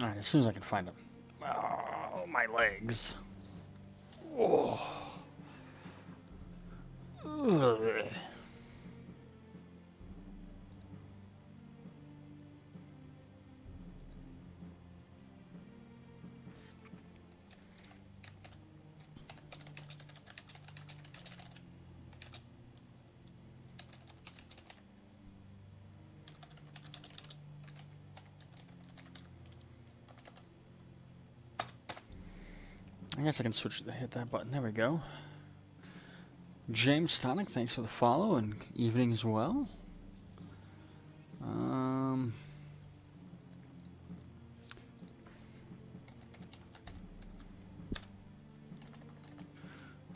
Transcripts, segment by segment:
Alright, as soon as I can find them. Oh, my legs. Oh. Ugh. I guess I can switch to hit that button. There we go. James Tonic, thanks for the follow and evening as well.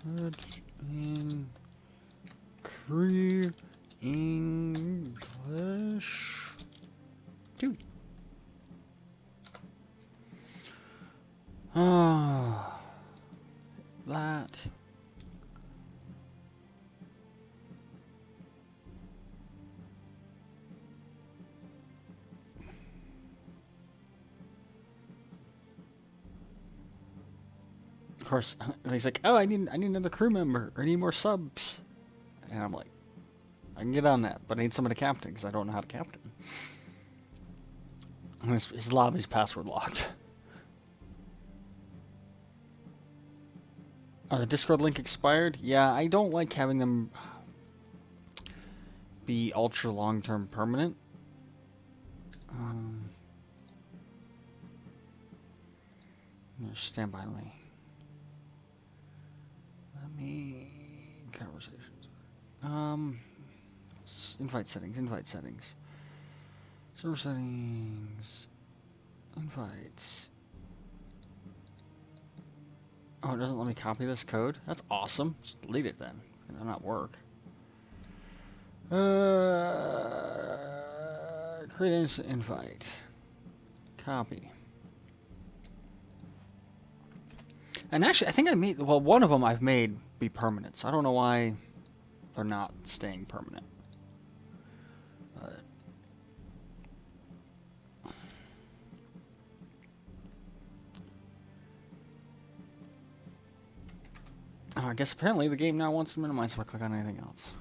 Good in Cree English 2. Ah, that. Of course, he's like, "Oh, I need another crew member. Or I need more subs." And I'm like, "I can get on that, but I need someone to captain because I don't know how to captain." And his lobby's password locked. The Discord link expired. Yeah, I don't like having them be ultra long-term permanent. Standby link. Let me conversations. Invite settings. Server settings. Invites. Oh, it doesn't let me copy this code? That's awesome. Just delete it then. It'll not work. Create an invite. Copy. And actually, I think I made... Well, one of them I've made be permanent, so I don't know why they're not staying permanent. I guess apparently the game now wants to minimize if I click on anything else.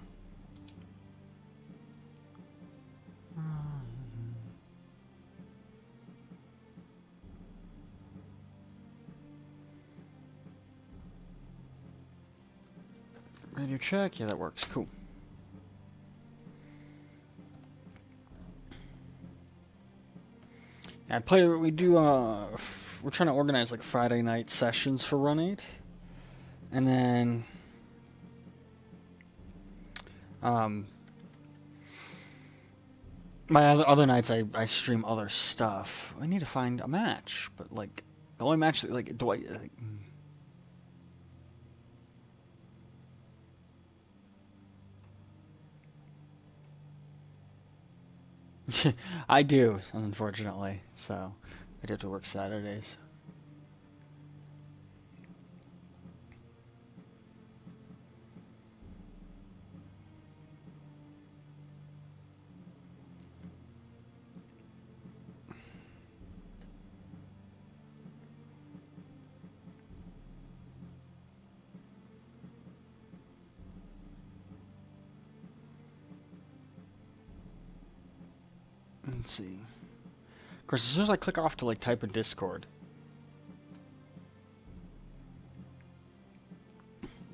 Radio check. Yeah, that works. Cool. I play. We do. We're trying to organize like Friday night sessions for Run 8, and then my other nights I stream other stuff. I need to find a match, but like the only match that like do I. Like, I do, unfortunately. So I do have to work Saturdays. Let's see. Of course, as soon as I click off to like type in Discord,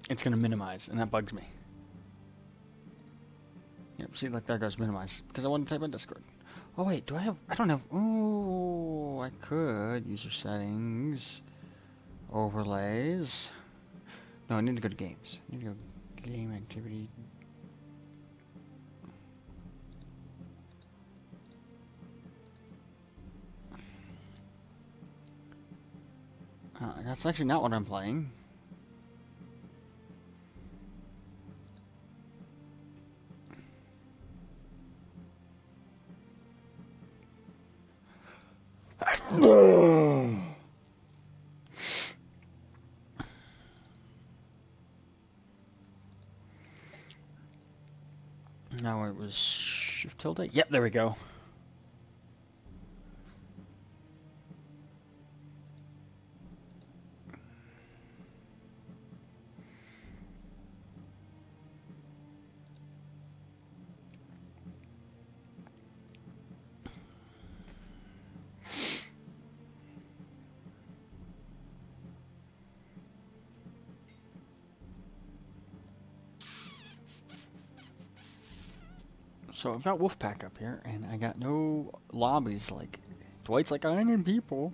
it's gonna minimize, and that bugs me. Yep, see, like there goes minimize because I want to type in Discord. Oh wait, do I have? I don't have. Oh, I could user settings, overlays. No, I need to go to games. I need to go game activity. That's actually not what I'm playing. Now it was shift tilde. Yep, there we go. So I've got Wolfpack up here, and I got no lobbies. Like, Dwight's like, I need people.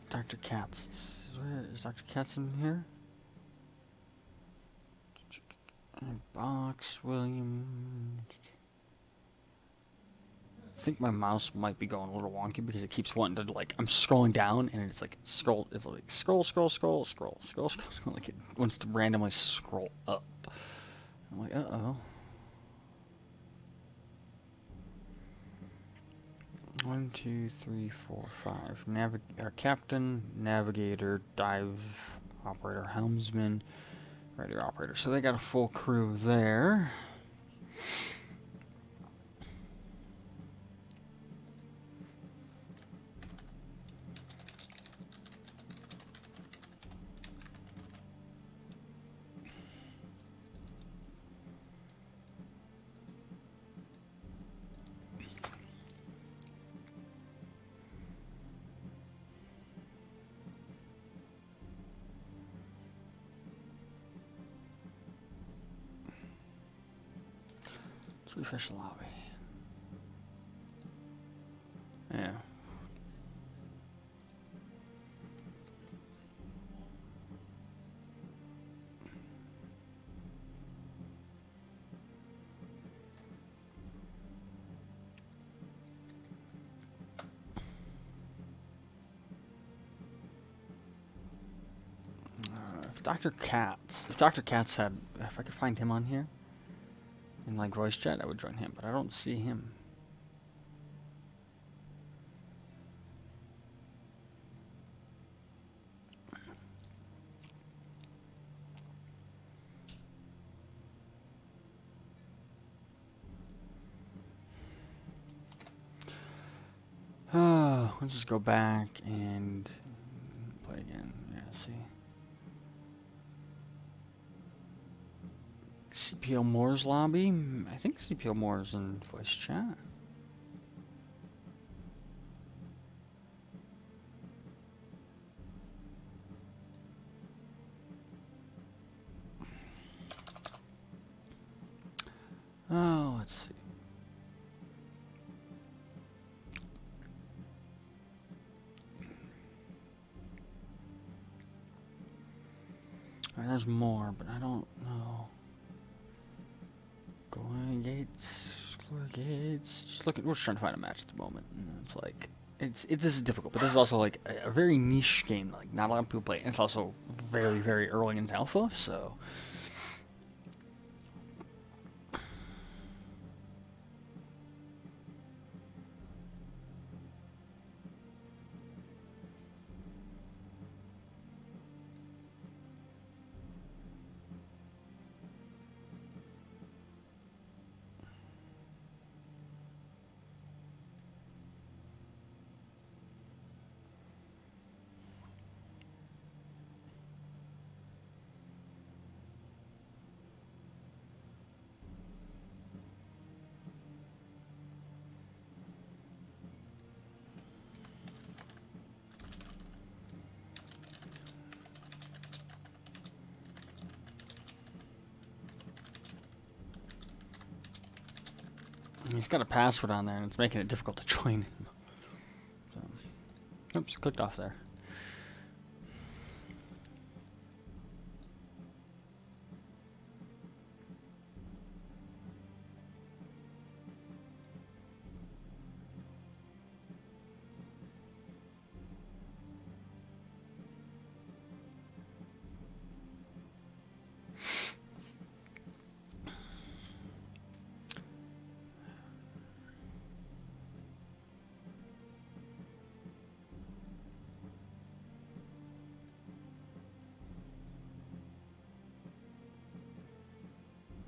Dr. Katz. Where is Dr. Katz in here? Box, William. I think my mouse might be going a little wonky because it keeps wanting to, like, I'm scrolling down and it's like scroll, it's like scroll, scroll, scroll, scroll, scroll, scroll, like it wants to randomly scroll up. I'm like, uh-oh. 1, 2, 3, 4, 5. Captain, navigator, dive operator, helmsman, radio operator. So they got a full crew there. Let's refresh the lobby. Yeah. If Dr. Katz had, if I could find him on here in like voice chat, I would join him, but I don't see him. Let's just go back and play again. Yeah, see. CPO Moore's lobby. I think CPO Moore's in voice chat. Oh, let's see. There's more, but I don't know. Going gates, Glory gates. Just looking. We're just trying to find a match at the moment. And it's like this is difficult, but this is also like a very niche game. Like not a lot of people play. And it's also very very early in alpha, so. He's got a password on there, and it's making it difficult to join him. So, oops, clicked off there.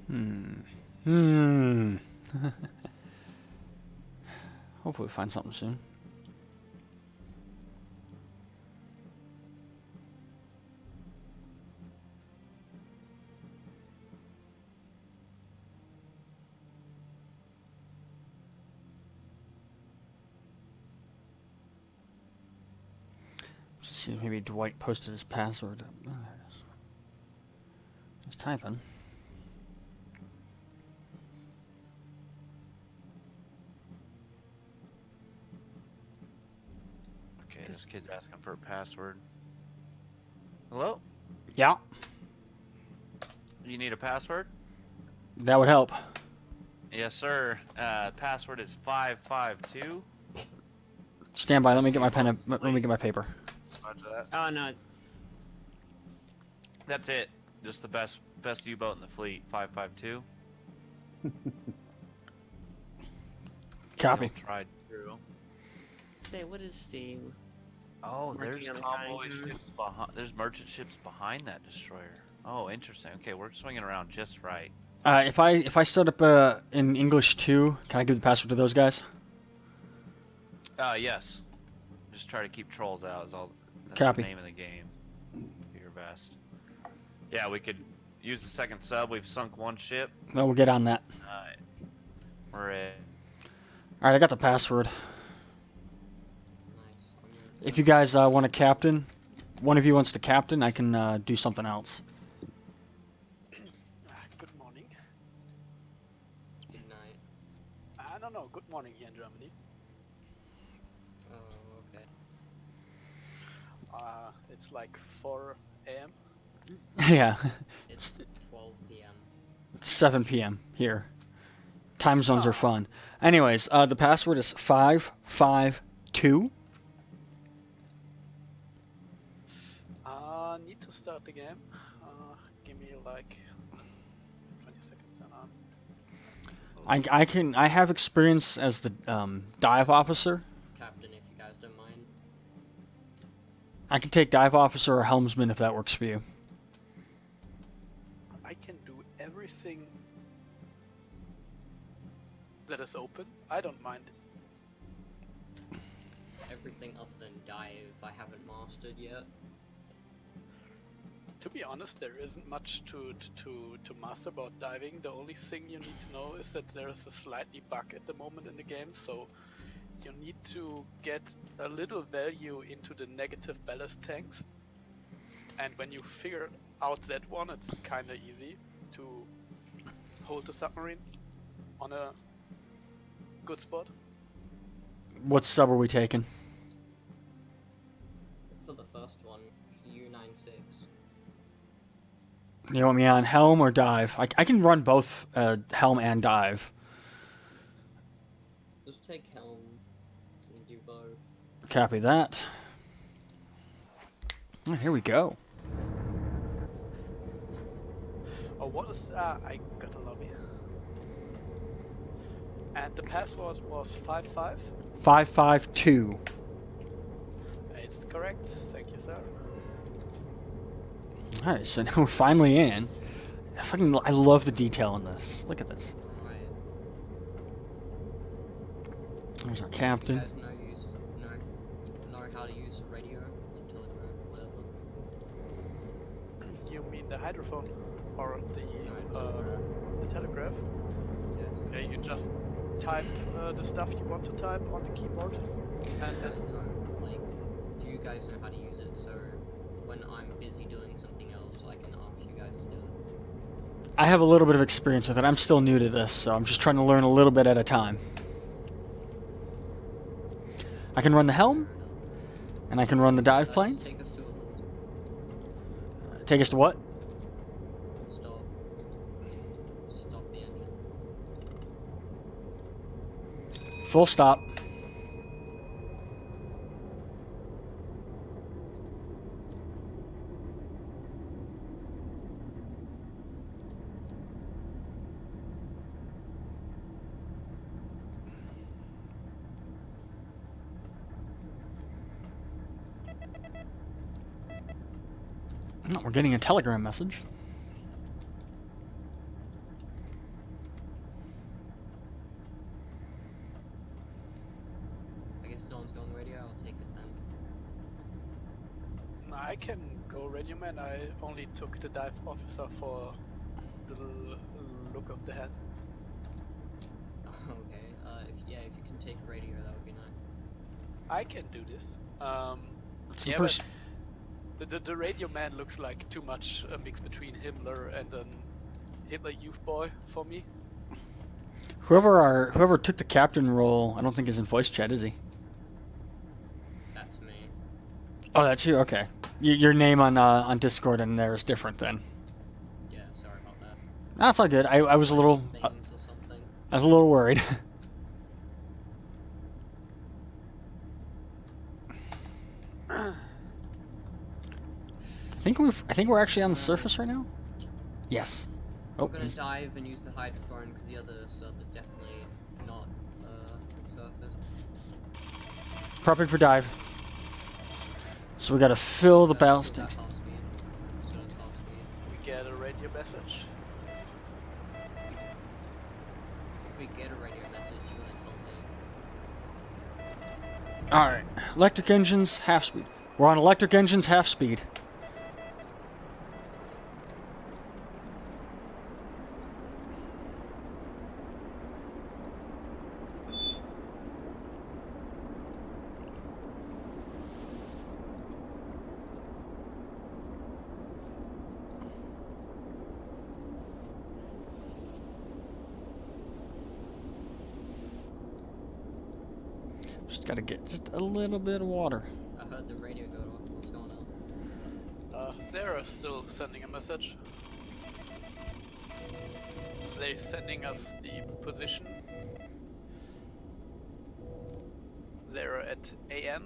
Hmm. Hopefully we find something soon. Let's see if maybe Dwight posted his password. Oh, there it is. He's typing. Okay, this kid's asking for a password. Hello? Yeah, You need a password? that would help. Yes, sir. Password is 552. Stand by. Let me get my pen. Let me get my paper. Roger that. Oh no, That's it. Just the best U-boat in the fleet. 552. Copy. Tried through. hey, what is the? Oh, Working there's on the convoy counter. ships behind. There's merchant ships behind that destroyer. Oh, interesting. Okay, we're swinging around just right. If I start up in English 2, can I give the password to those guys? Yes. Just try to keep trolls out. Is all. That's Copy. the name of the game. Do your best. Yeah, we could use the second sub. We've sunk one ship. Well, we'll get on that. We're at. All right, I got the password. Nice. If you guys want a captain, one of you wants to captain, I can do something else. Good morning. Good night. I don't know. Good morning here in Germany. Oh, okay. It's like 4 a.m. Yeah, It's 12 p.m. it's 7 p.m. here. Time zones are fun. Anyways, the password is 552. Need to start the game. Give me like 20 seconds and I have experience as the dive officer. Captain, if you guys don't mind. I can take dive officer or helmsman if that works for you. I can do everything that is open. I don't mind. Everything other than dive, I haven't mastered yet. To be honest, there isn't much to master about diving. The only thing you need to know is that there is a slightly bug at the moment in the game, so you need to get a little value into the negative ballast tanks. And when you figure out that one, it's kinda easy to hold the submarine on a good spot. What sub are we taking? For the first one, U96. You want me on helm or dive? I can run both helm and dive. Just take helm and do both. Copy that. Oh, here we go. Oh, what is I got a lobby. And the password was 55. 552. It's correct. Thank you, sir. Alright, so now we're finally in. I love the detail in this. Look at this. Right. There's our You captain. guys know how to use radio or telegram, whatever. You mean the hydrophone or No, the telegraph? Yes. Yeah, you just type the stuff you want to type on the keyboard, and then No, like, do you guys know how to use it? So when I'm busy doing something else, I can ask you guys to do it. I have a little bit of experience with it. I'm still new to this, so I'm just trying to learn a little bit at a time. I can run the helm, and I can run the dive planes. Take us to a full Take us to what? stop. Stop the engine. Full stop. Oh, we're getting a telegram message. I can go radio man. I only took the dive officer for the look of the head. Okay. If you can take radio, that would be nice. I can do this. It's the Yeah, person. but the radio man looks like too much a mix between Himmler and an Hitler Youth boy for me. Whoever took the captain role, I don't think is in voice chat, is he? That's me. Oh, that's you. Okay. Your name on Discord and there is different then. Yeah, sorry about that. That's all good. I was a little Things or something. I was a little worried. I think we're actually on the surface right now. Yes. We're Oh, gonna dive and use the hydrophone because the other sub is definitely not surface. prepping for dive. So we gotta fill the ballast Half tanks. speed. So it's half speed. We get a radio message. If we get a radio message, you wanna tell me. All right. Electric engines half speed. We're on electric engines half speed. Just gotta get just a little bit of water. I heard the radio go off. What's going on? They're still sending a message. They're sending us the position. They're at AN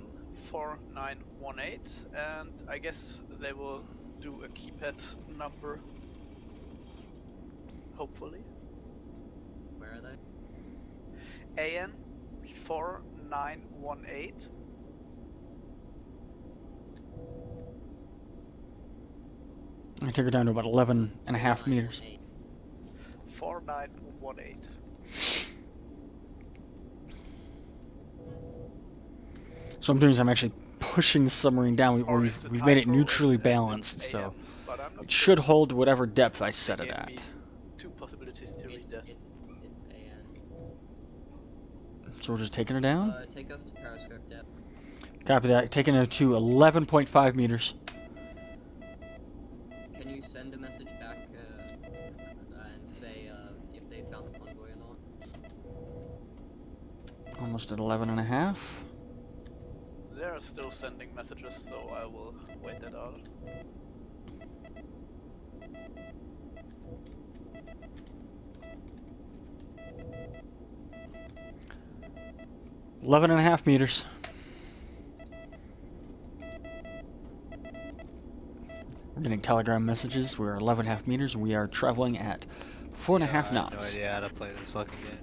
4918, and I guess they will do a keypad number. Hopefully. Where are they? AN 4918. I take her down to about 11 and a half meters. 4918. So what I'm doing is I'm actually pushing the submarine down. Or We've it's a made it typo neutrally and balanced, it's so AM, but I'm not it sure. should hold whatever depth I set They it gave at. me two possibilities to read It's that. AN. So we're just taking her down. Take us to periscope depth. Copy that. Taking her to 11.5 meters. Can you send a message back and say if they found the convoy or not? Almost at 11 and a half. They're still sending messages, so I will wait that out. Eleven and a half meters. We're getting telegram messages. We're 11 and a half meters. We are traveling at 4.5 knots. I have no idea how to play this fucking game.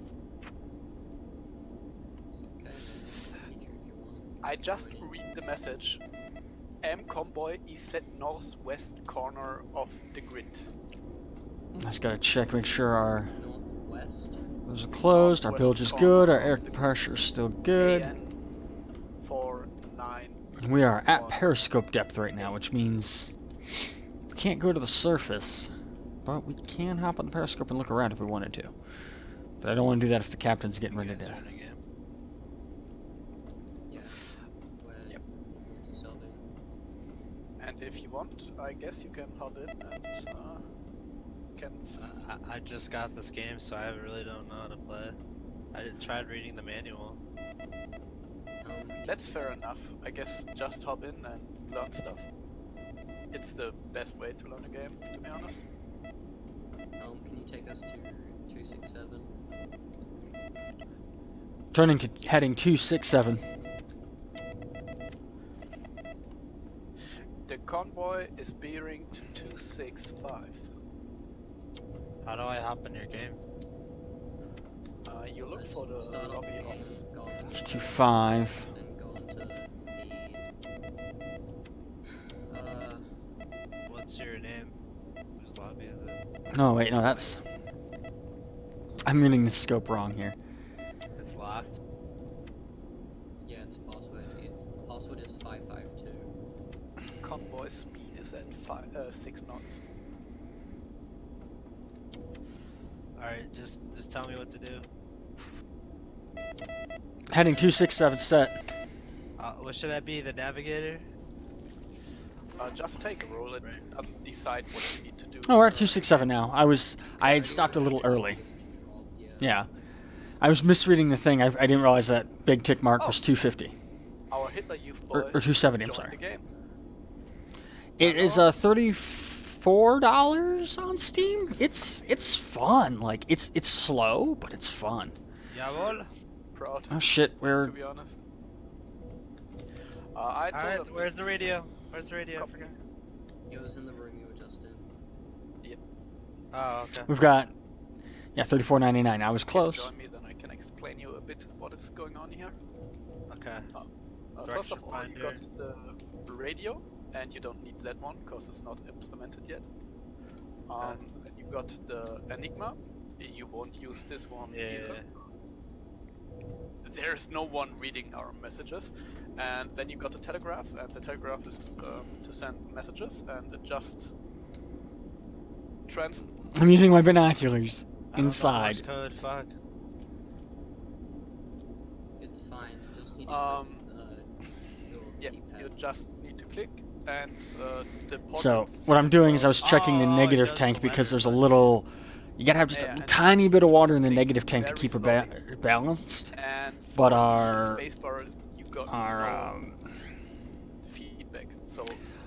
It's okay, man. Teach you if you want. I just read the message. M convoy is at northwest corner of the grid. Just gotta check, make sure our Northwest. doors are closed, our bilge is good, our air pressure is still good. AN 49. We are at periscope depth right now, which means we can't go to the surface, but we can hop on the periscope and look around if we wanted to. But I don't want to do that if the captain's getting ready You guys to. are in a game. Yeah. We're Yep. equal to Selby. And if you want, I guess you can hop in and can. I just got this game, so I really don't know how to play. I tried reading the manual. That's fair enough. I guess just hop in and learn stuff. It's the best way to learn a game, to be honest. Can you take us to 267? Turning to heading 267. The convoy is bearing to 265. How do I hop in your game? You look Let's for the start off lobby the of. game, go on It's to 2.5. then go on to the What's your name? Whose lobby is it? No, wait, no, that's. I'm reading the scope wrong here. It's locked. yeah, it's password. The password is 552. Convoy Alright, just tell me what to do. Heading 267 set. What should that be? The navigator? Just take a roll and Right. decide what you need to do. Oh, we're at 267 now. I had stopped a little early. Yeah. I was misreading the thing. I didn't realize that big tick mark was 250. Our Hitler Youth Or boy 270, I'm joined sorry. the game. It is $34 on Steam. It's fun. Like it's slow, but it's fun. Jawohl. Proud, Oh shit, we're to be honest. I told Alright, him where's the radio? Where's the radio? I Copy. forgot. It was in the room you were just in. Oh, okay. we've got $34.99. I was If you close. join me, then I can explain you a bit what is going on here. Okay. First of Direction all, you finder. got the radio, and you don't need that one because it's not implemented yet. Then you got the Enigma. You won't use this one either. Yeah. There's no one reading our messages. And then you got the telegraph, and the telegraph is to send messages, and it just I'm using my binoculars I don't know inside. Morse code, fuck. It's fine. You just need to yeah, click, your you keypad. just need to click, and the So portrait what I'm says, doing is I was checking the Oh, negative it does tank the because there's a weather. little. You gotta have just Yeah, a and tiny bit of water in the click negative tank to very keep her slowly. balanced. and But for the our spacebar you got our no feedback. So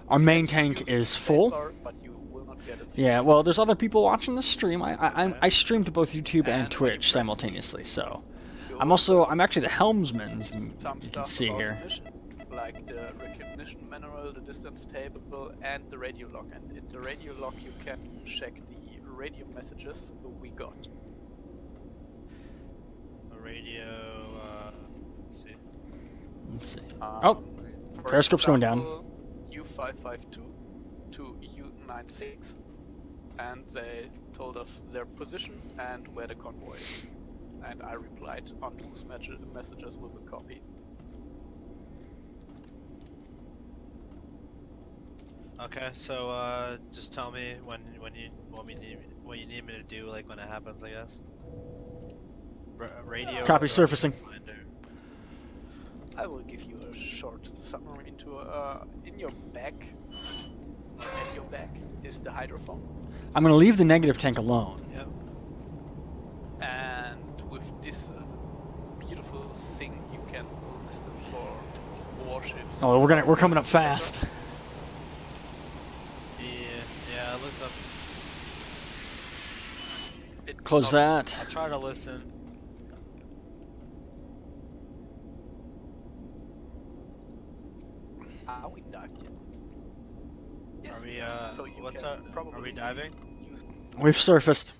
our main you tank use is the full. spacebar, but you will not get it. Yeah, well, there's other people watching the stream. I stream to both YouTube And when and you Twitch press- simultaneously, so You I'm actually the helmsman, as you some can stuff see about here. the mission, like the recognition manual, the distance table, and the radio log. And in the radio log you can check the radio messages we got. A radio, let's see. Let's see. Um, Oh, for periscope's going down. example, U552 to U96, and they told us their position and where the convoy is. And I replied on those messages with a copy. Okay, so just tell me when you what you need me to do, like when it happens, I guess. Radio. Copy or surfacing. finder. I will give you a short summary into in your back. At your back is the hydrophone, I'm gonna leave the negative tank alone. Yep. and with this beautiful thing you can listen for warships. Oh, we're coming up fast. Yeah, I looked up. It's Close not- that. I try to listen. Are we diving? Yes. Are we So you what's can up? probably Are we diving? use We've surfaced.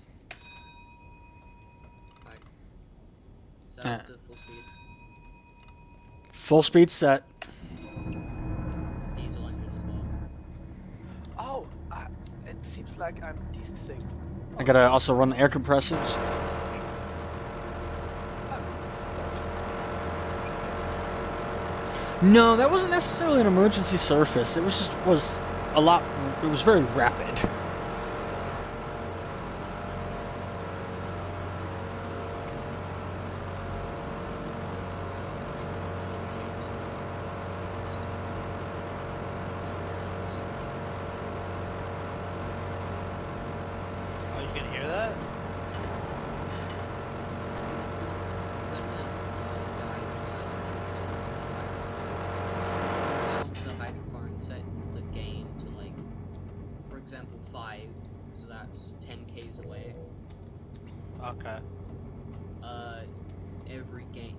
Sounds to full speed. Full speed set. Diesel engine as well. Oh, it seems like I'm desync. I gotta also run the air compressors. No, that wasn't necessarily an emergency surface. It was a lot. It was very rapid. Oh, you can hear that? The hydrophone set the gain to like, for example, 5, so that's 10 k's away. Okay.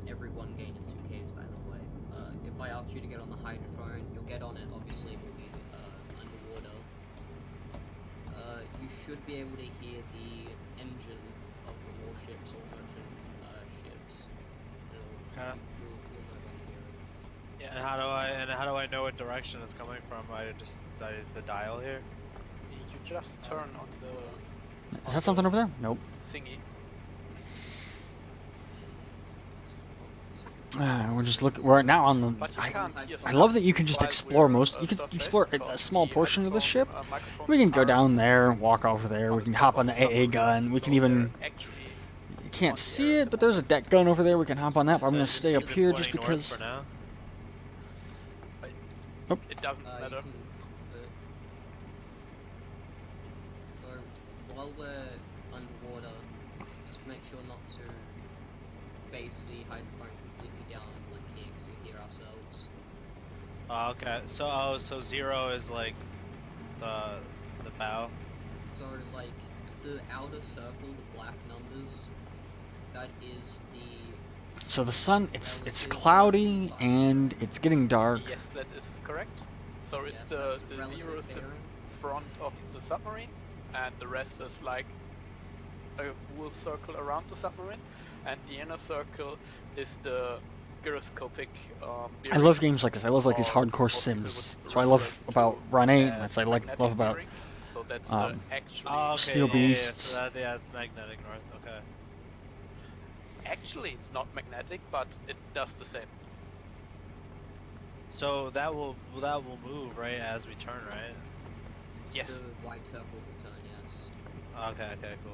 Every one gain is 2 k's, by the way. If I ask you to get on the hydrophone, you'll get on it. Obviously, we'll be underwater. You should be able to hear the engine of the warships or merchant ships. Okay. You'll know when you hear it. Yeah. And how do I know what direction it's coming from? The dial here. You just turn on the Is that something over there? Nope. thingy. We're now on the. But you can't hear I love that you can just while explore we're, most. You can surface explore a because small the portion of the ship. microphone- microphones We can go are down there, walk over there. We can hop on the AA gun. We can even. Actually can't see it, but there's a deck gun over there. We can hop on that. But I'm gonna stay up Is it here just pointing north because. for now? It doesn't You matter. can so while we're underwater, just make sure not to face the hydrophone completely down like here, because we hear ourselves. Oh, okay. So 0 is like the bow. So like the outer circle, the black numbers, that is the So the sun, it's cloudy and it's getting dark. Yes, that is correct. So it's yes, the that's zero relative is the bearing. front of the submarine, and the rest is like a wool circle around the submarine, and the inner circle is the gyroscopic. I love games like this. I love like these hardcore sims. So I love about Run 8. And that's I love about bearing. So that's um, the actually. Oh, okay, Steel yeah, Beasts. Yeah, so yeah, it's magnetic north. Okay. Actually, it's not magnetic, but it does the same. So that will move right as we turn, right? Yes. The white circle will turn, yes. Okay, okay, cool.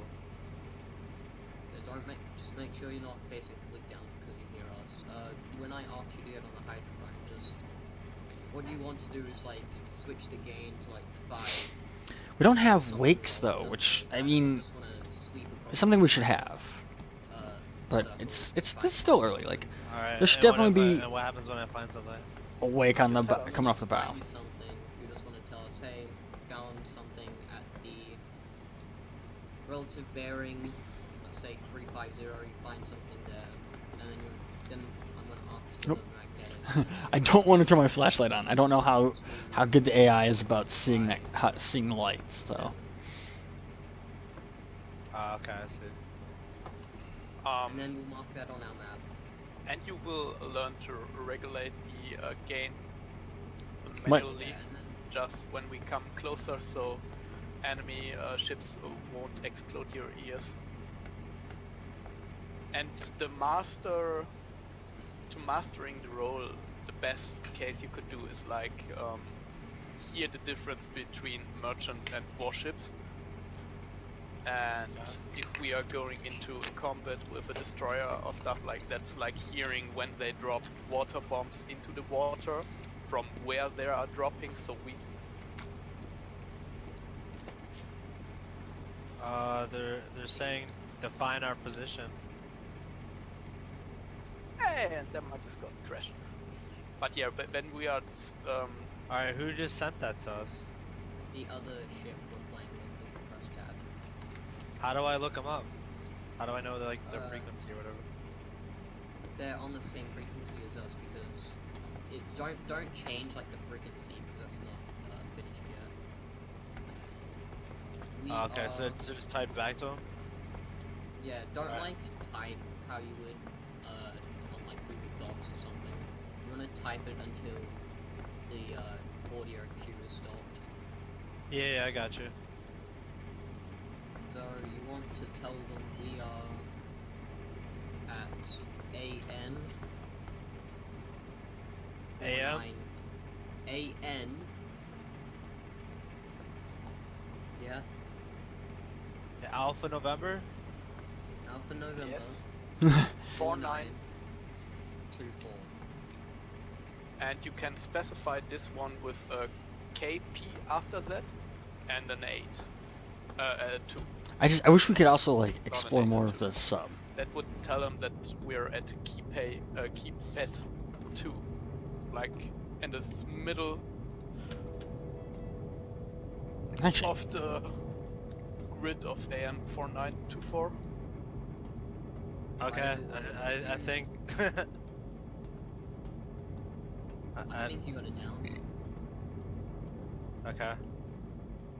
So just make sure you're not facing completely down because you hear us. When I ask you to get on the hydrophone, just what you want to do is like switch the gain to like 5. we don't have wakes though, which I mean, it's something we should have. But it's this is still early. Like All right. there should and definitely be and what happens when I find something? a wake on the Tell us. coming off the bow. Find something, you just want to tell us, hey, found something at the relative bearing, let's say 350, you find something there, and then I'm going to ask you Nope. the magnetic. I don't want to turn my flashlight on. I don't know how good the AI is about seeing seeing the lights. So Okay, I see. And then we'll mark that on our map. And you will learn to regulate the gain Right. manually Yeah, and then just when we come closer, so enemy ships won't explode your ears. And the mastering the role, the best case you could do is like hear the difference between merchant and warships. And if we are going into a combat with a destroyer or stuff like that's like hearing when they drop water bombs into the water from where they are dropping, so we They're saying define our position. and that might just got crashed. But yeah, but when we are All right, who just sent that to us? the other ship we're playing with, the press tab. How do I look them up? How do I know like their Uh, frequency or whatever? They're on the same frequency as us because don't change like the frequency because that's not finished yet. We Okay, so are- just type back to them. yeah, don't Right. like type how you would on like Google Docs or something. You want to type it until the audio cue is stopped. Yeah, I got you. So you want to tell them we are at AN. AM? AN. Yeah, Alpha November. Alpha November. yes 49, 24. and you can specify this one with a KP after that and an 8, 2. I wish we could also like explore more of the sub. That would tell them that we're at keep at 2, like in the middle Actually, of the grid of AM 4924. Okay, I think. I think you got it down. Okay.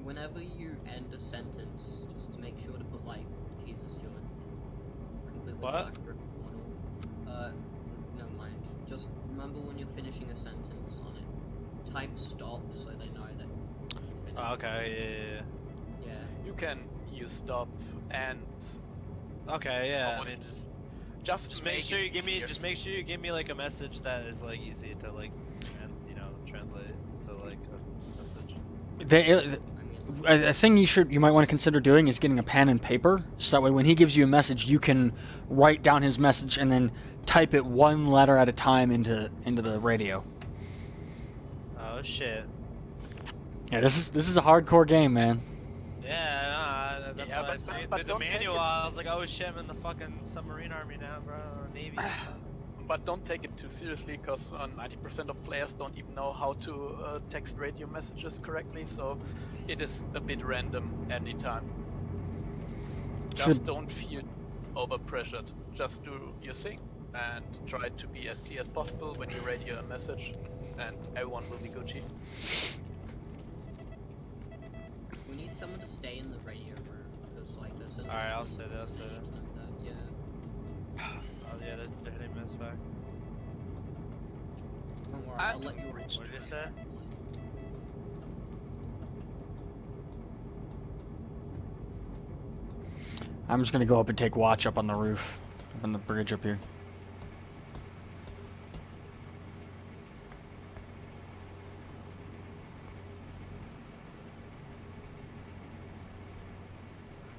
Whenever you end a sentence, just make sure to put like Jesus to it. Completely What? black model. Never mind. Just remember when you're finishing a sentence on it, type stop so they know that you finished. Okay. Yeah. You can use stop and Okay. Yeah. Oh, I mean, just make make sure it you give me. easier. Just make sure you give me like a message that is like easy to like, translate to like a message. they, I mean, a thing you might want to consider doing is getting a pen and paper, so that way when he gives you a message, you can write down his message and then type it one letter at a time into the radio. Oh shit. Yeah, this is a hardcore game, man. Yeah, nah, that's Yeah, what I was but reading through the don't take manual. it- I was like, oh shit, I'm in the fucking submarine army now, bro, or Navy. But don't take it too seriously, because 90% of players don't even know how to text radio messages correctly, so it is a bit random anytime. So- Just don't feel overpressured. Just do your thing and try to be as clear as possible when you radio a message, and everyone will be Gucci. We need someone to stay in the radio room because like there's some. Alright, I'll stay there, I'll stay They there. need to know that, yeah. Oh yeah, they're hitting us back. Don't worry, I I'll let you don't reach. What did you say? I'm just gonna go up and take watch up on the roof, up on the bridge up here.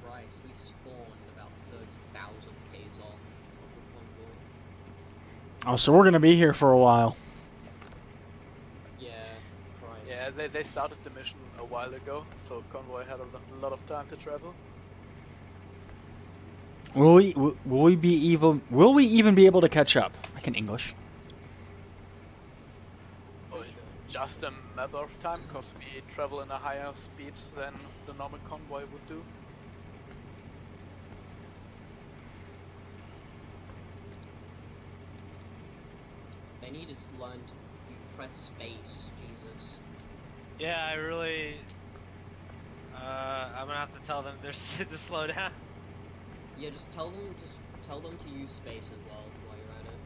Christ, we spawned about 30,000 Ks off of the convoy. Oh, so we're gonna be here for a while. Yeah, Christ. Yeah, they started the mission a while ago, so convoy had a lot of time to travel. Will we be even be able to catch up? I can English. Or just a matter of time, because we travel in a higher speed than the normal convoy would do. They needed to learn to press space, Jesus. Yeah, I really. I'm gonna have to tell them they're to slow down. Yeah, just tell them to use space as well while you're at it.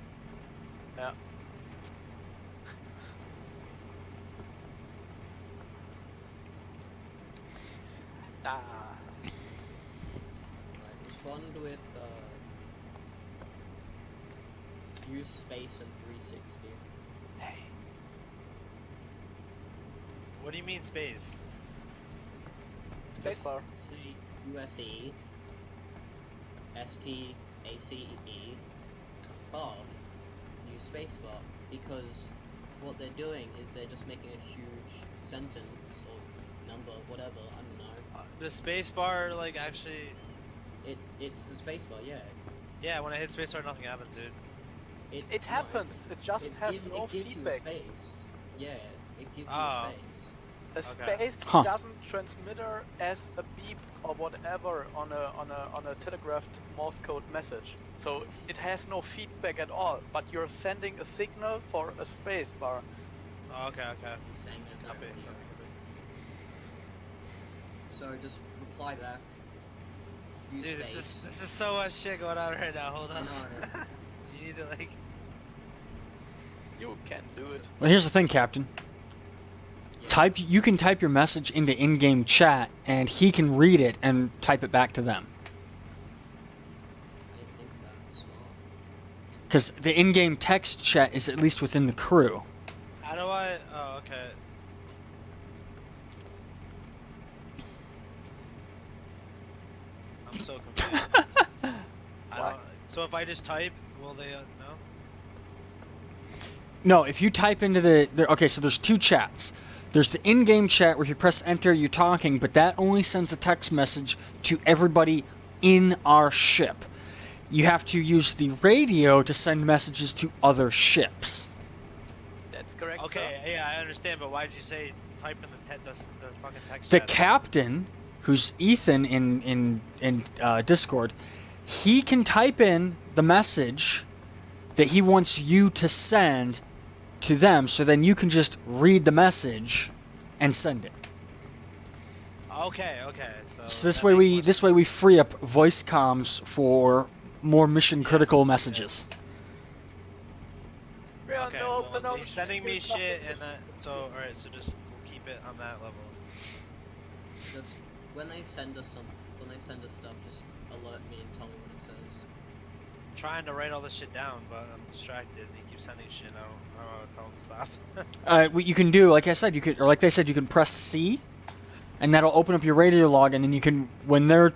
Yeah. Ah. Right, respond with use space and 360. What do you mean space? Spacebar. Just say USE SPACE bar. Use spacebar because what they're doing is they're just making a huge sentence or number, whatever. I don't know. The space bar, like, actually. It's the spacebar, yeah. Yeah, when I hit space bar, nothing happens, dude. It no, happens, it just has no it gives feedback. You a space. Yeah, it gives you Oh. a space. A Okay. space Huh. doesn't transmitter as a beep or whatever on a telegraphed Morse code message. So it has no feedback at all, but you're sending a signal for a space bar. Oh, okay, okay. He's saying there's no Copy. video. So just reply back. Use Dude, space. this is so much shit going on right now. Hold I on. know. You need to like. You can do it. Well, here's the thing, Captain. Yeah. You can type your message into in-game chat, and he can read it and type it back to them. I didn't think of that. Smart. Because the in-game text chat is at least within the crew. How do I? Oh, okay. I'm so confused. I don't, so if I just type, will they know? No, if you type into okay, so there's two chats. There's the in-game chat where if you press enter, you're talking, but that only sends a text message to everybody in our ship. You have to use the radio to send messages to other ships. That's correct. Okay, yeah, I understand, but why did you say type in the fucking text The chat? captain, who's Ethan in Discord, he can type in the message that he wants you to send to them, so then you can just read the message and send it. Okay, okay. So this that way makes more we free up voice comms for more mission critical Yes, messages. We are Okay, no well, open he's sending me ocean, shit, nothing. and so alright, so just we'll keep it on that level. Just when they send us stuff, just alert me and tell me what it says. I'm trying to write all this shit down, but I'm distracted, and he keeps sending shit. I don't know how to tell him to stop. What you can do, like I said, you could, or like they said, you can press C and that'll open up your radio log, and then you can, when their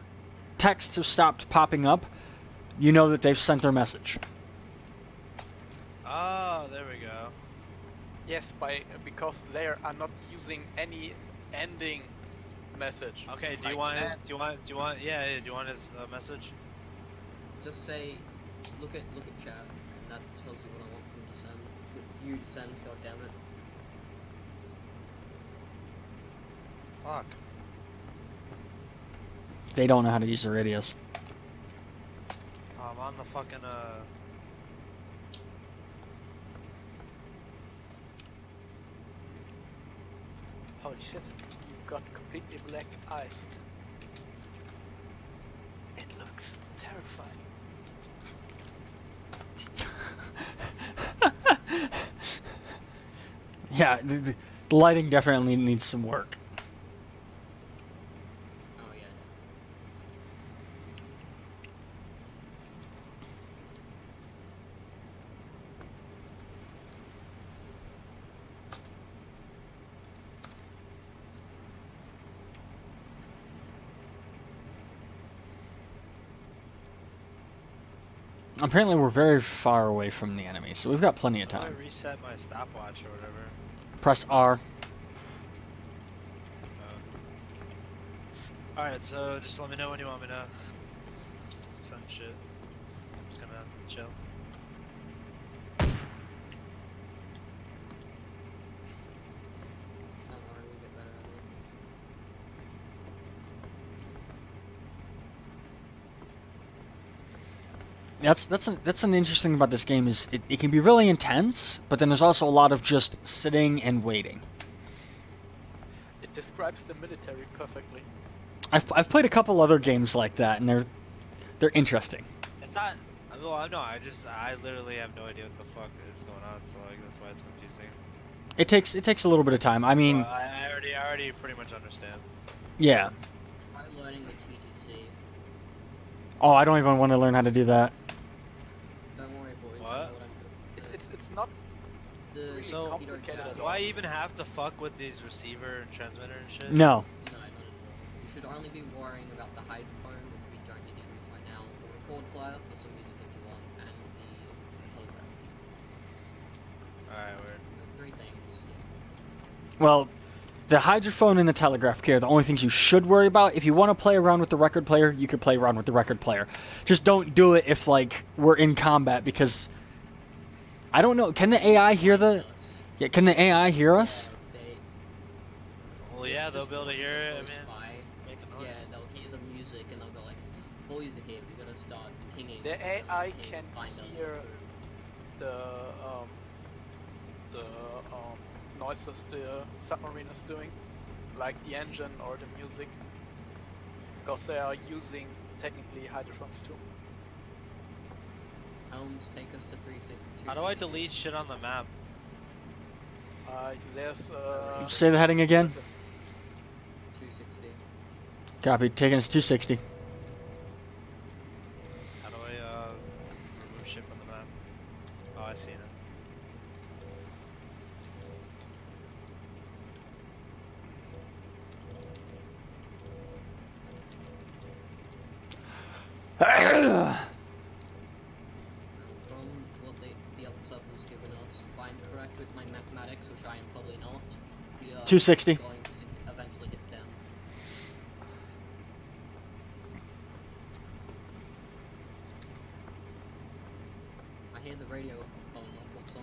texts have stopped popping up, you know that they've sent their message. Oh, there we go. Yes, because they are not using any ending message. Okay, do Like you want that. do you want his message? Just say, look at chat, and that tells you what I want them to send. You to send, god damn it. Fuck. They don't know how to use their radios. I'm on the fucking Holy shit, you've got completely black eyes. It looks terrifying. Yeah, the lighting definitely needs some work. Oh yeah. Apparently we're very far away from the enemy, so we've got plenty of how do time. I reset my stopwatch or whatever? Press R. Alright, so just let me know when you want me to send shit. I'm just gonna chill. Don't worry, we'll get better at it. That's an interesting about this game is it can be really intense, but then there's also a lot of just sitting and waiting. It describes the military perfectly. I've played a couple other games like that, and they're interesting. It's not. Well, no, I literally have no idea what the fuck is going on, so like that's why it's confusing. It takes a little bit of time. I mean, Well, I already pretty much understand. yeah. Try learning the TTC. Oh, I don't even want to learn how to do that. Don't worry, boys. What? I know what I'm doing. It's not The really So, complicated at Do all. I even have to fuck with these receiver and transmitter and shit? No. No, not at all. You should only be worrying about the hydrophone, which we don't need to use right now, the record player for some music if you want, and the telegraph key. Alright, weird. The three things. Yeah. Well, the hydrophone and the telegraph key are the only things you should worry about. If you want to play around with the record player, you can play around with the record player. Just don't do it if like we're in combat because I don't know. Can the AI hear the? Yeah, can the AI hear us? Well, yeah, they'll be able to hear it. I mean, make a noise. Yeah, they'll hear the music and they'll go like, boys are here, we gotta start pinging. The AI can find us." hear the noises the submarine is doing, like the engine or the music, because they are using technically hydrophones too. Helms, take us to 360. How do I delete shit on the map? There's Say the heading again. 260. Copy. Taking us 260. How do I remove shit from the map? Oh, I see it. From what the other sub was given us, if I'm correct with my mathematics, which I am probably not, we are 260. going to eventually hit them. I hear the radio going off. What's on?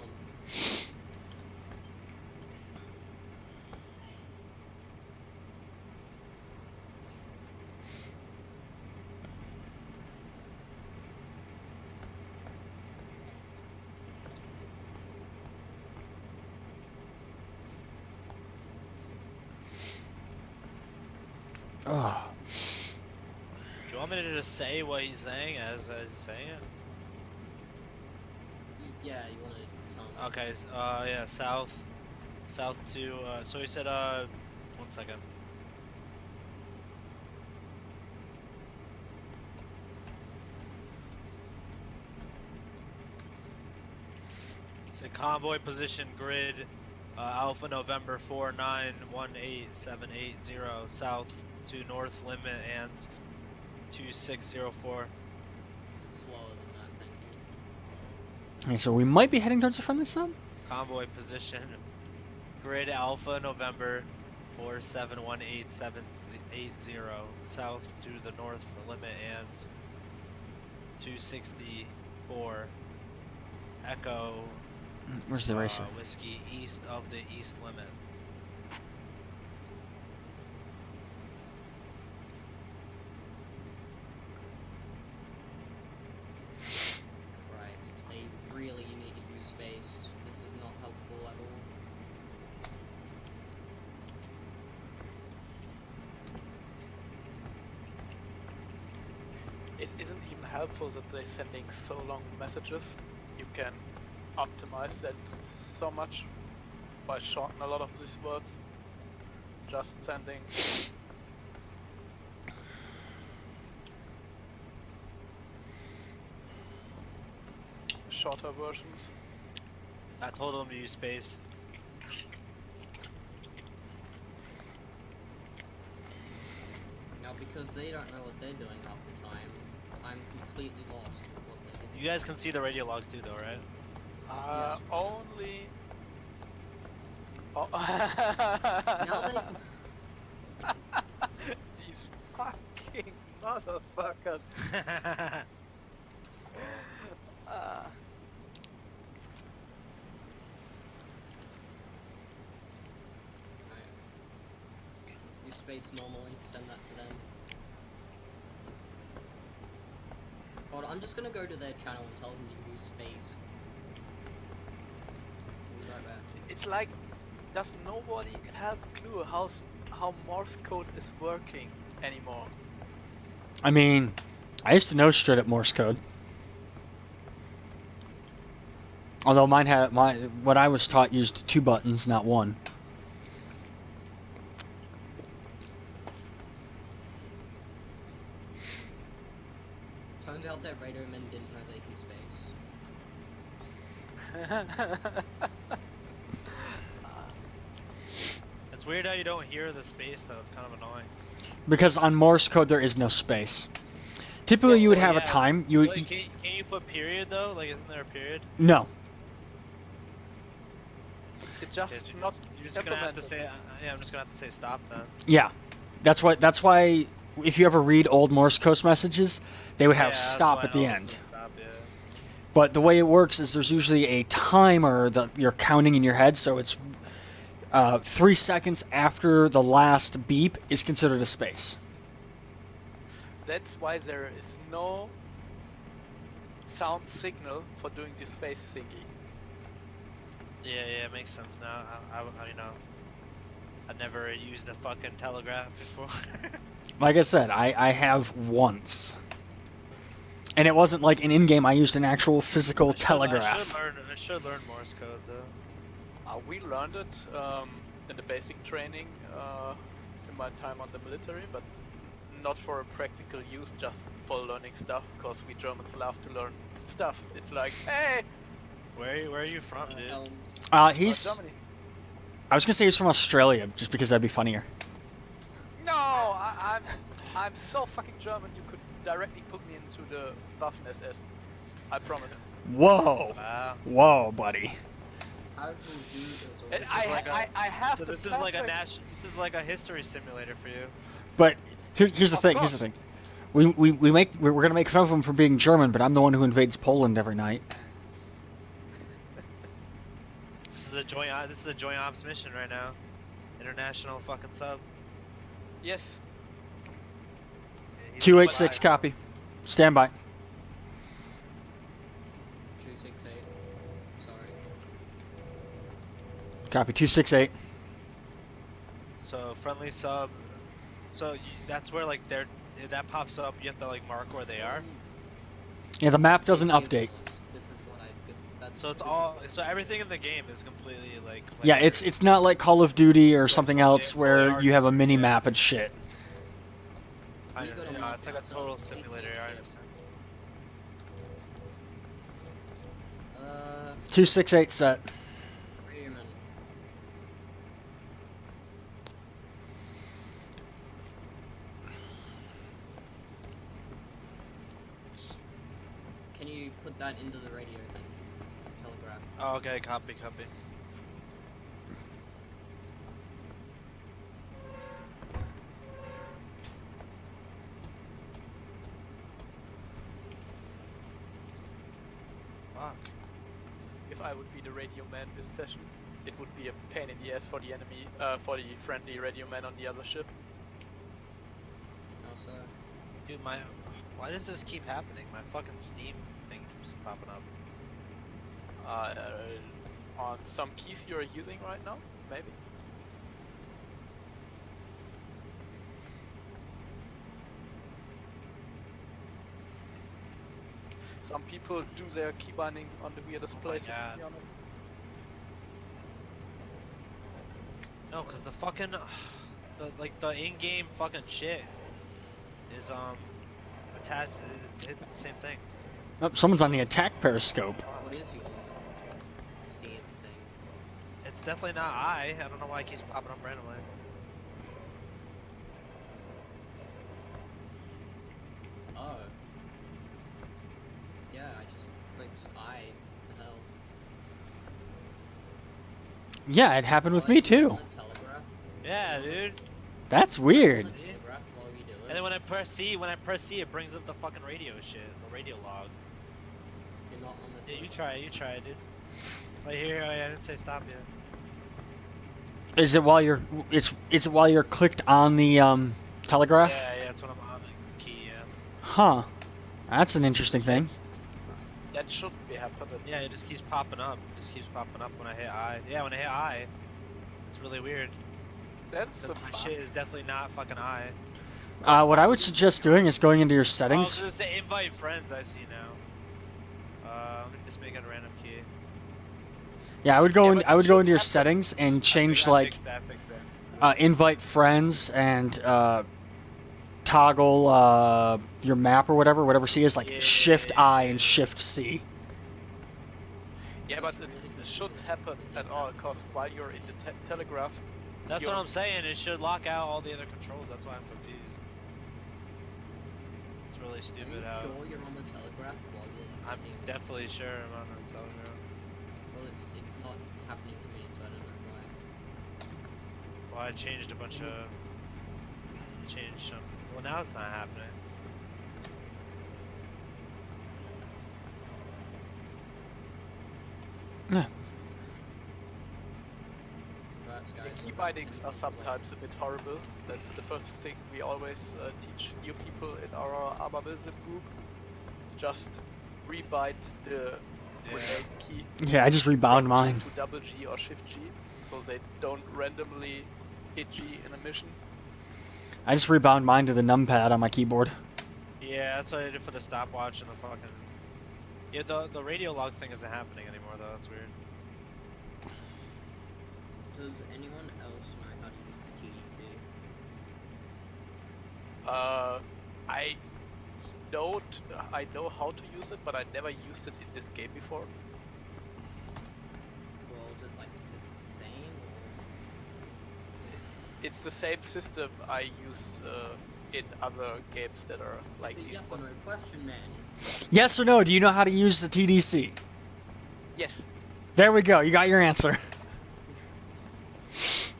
Oh. Do you want me to just say what he's saying as he's saying it? Yeah, you want to tell me? Okay, yeah, south to, so he said, 1 second. Say convoy position grid Alpha November 49187880 south to north limit and 2604. Slower than that, thank you. Okay, so we might be heading towards the friendly sub. Convoy position. Grid Alpha November 47187880 south to the north limit and 264. Echo Where's the racer? whiskey east of the east limit. Christ, they really need to use space. This is not helpful at all. It isn't even helpful that they're sending so long messages. You can optimize that so much by shorten a lot of these words. Just sending shorter versions. I told them to use space. Now, because they don't know what they're doing half the time, I'm completely lost with what they're doing. You guys can see the radio logs too, though, right? Yes. Only. Oh. Now they... You fucking motherfucker. Use space normally, send that to them. Hold on, I'm just gonna go to their channel and tell them to use space. Be right back. It's like, does nobody has a clue how Morse code is working anymore? I mean, I used to know straight up Morse code. Although mine had what I was taught used 2 buttons, not 1. Turns out that radar men didn't know they can space. It's weird how you don't hear the space though. It's kind of annoying. Because on Morse code there is no space. Typically, you would have a Yeah. time. You would Wait, can you put period though? Like, isn't there a period? no. It's just Okay, so not You're just gonna have to implemented. say. Yeah, I'm just gonna have to say stop then. Yeah, that's why if you ever read old Morse code messages, they would have Yeah, that's stop why at the I also end. Stop, yeah. But the way it works is there's usually a timer that you're counting in your head, so it's 3 seconds after the last beep is considered a space. That's why there is no sound signal for doing the space thingy. Yeah, it makes sense now. I you know, I never used a fucking telegraph before. Like I said, I have once. And it wasn't like an in-game, I used an actual physical telegraph. I should learn Morse code though. We learned it in the basic training in my time on the military, but not for a practical use, just for learning stuff, because we Germans love to learn stuff. It's like, hey! Where are you from, dude? He's... Germany. I was gonna say he's from Australia, just because that'd be funnier. No, I'm so fucking German. You could directly put me into the Waffen SS. I promise. Whoa. Wow. Whoa, buddy. How do you do And this? I have So the this is like a perfect- This is like a history simulator for you. But here's the Of thing. Here's the course. thing. We're gonna make fun of him for being German, but I'm the one who invades Poland every night. This is a joint ops mission right now. International fucking sub. Yes. Yeah, he's 286 alive. copy. Stand by. 268. Sorry. Copy 268. So friendly sub. So that's where like that pops up. You have to like mark where they are. Yeah, the map doesn't Thank you, update. This is what I could. That's, So it's this all. So everything in the game is completely like. Yeah, it's not like Call of Duty or something else yeah, where totally you have a mini yeah. map and shit. I We don't gotta know, mark it's like a ourselves total as simulator. AC I ship. understand. 268 set. Freeman. can you put that into the radio thing? Telegraph. Oh, okay, copy. Fuck. If I would be the radio man this session, it would be a pain in the ass for the enemy, for the friendly radio man on the other ship. Also, Dude, why does this keep happening? My fucking Steam thing keeps popping up. On some keys you're using right now, maybe. Some people do their key binding on the weirdest my places. God. To be honest. No, cause the fucking, the in-game fucking shit is attached. It's the same thing. Oh, someone's on the attack periscope. what is your Steam thing? It's definitely not I don't know why it keeps popping up randomly. Oh. Yeah, I just clicked I. The hell. Yeah, it happened with Why me is it on too. the telegraph? Yeah, dude. That's On weird. the telegraph while we do it. And then when I press C, it brings up the fucking radio shit, the radio log. You're not on the Yeah, telegraph. you try it, dude. Right here, I didn't say stop yet. Is it while you're is it while you're clicked on the telegraph? Yeah, that's what I'm on the key, yeah. Huh. That's an interesting thing. That should be happening. Yeah, it just keeps popping up. It just keeps popping up when I hit I. Yeah, when I hit I. It's really weird. That's Because a my bug. shit is definitely not fucking I. What I would suggest doing is going into your Oh, settings. there's the invite friends I see now. Let me just make it a random key. Yeah, I would go Yeah, in. but I would it go should into your happen. settings and change Fix like that, fix that. invite friends and toggle your map or whatever C is like Yeah, Shift yeah, I yeah. and Shift C. Yeah, but it shouldn't happen at all, cause while you're in the telegraph, That's you're- what I'm saying. It should lock out all the other controls. That's why I'm confused. It's really Are you stupid how. sure you're on the telegraph while you're I'm hitting- definitely sure I'm on the telegram. Well, it's not happening to me, so I don't know why. Well, I changed a bunch of. Changed some. Well, now it's not happening. Yeah. Perhaps, the guys, key we're bindings back are in sometimes a bit horrible. That's the first thing we always teach new people in our Armamism group. Just rebind the grenade key. Yeah, I just rebound mine. to double G or Shift G, so they don't randomly hit G in a mission. I just rebound mine to the numpad on my keyboard. Yeah, that's what I did for the stopwatch and the fucking. Yeah, the radio log thing isn't happening anymore though. That's weird. Does anyone else know how to use TDC? I know how to use it, but I never used it in this game before. Well, is it like the same or? It's the same system I used in other games that are like It's a these yes or one. no question, man. Yes or no? Do you know how to use the TDC? Yes. There we go. You got your answer. Christ.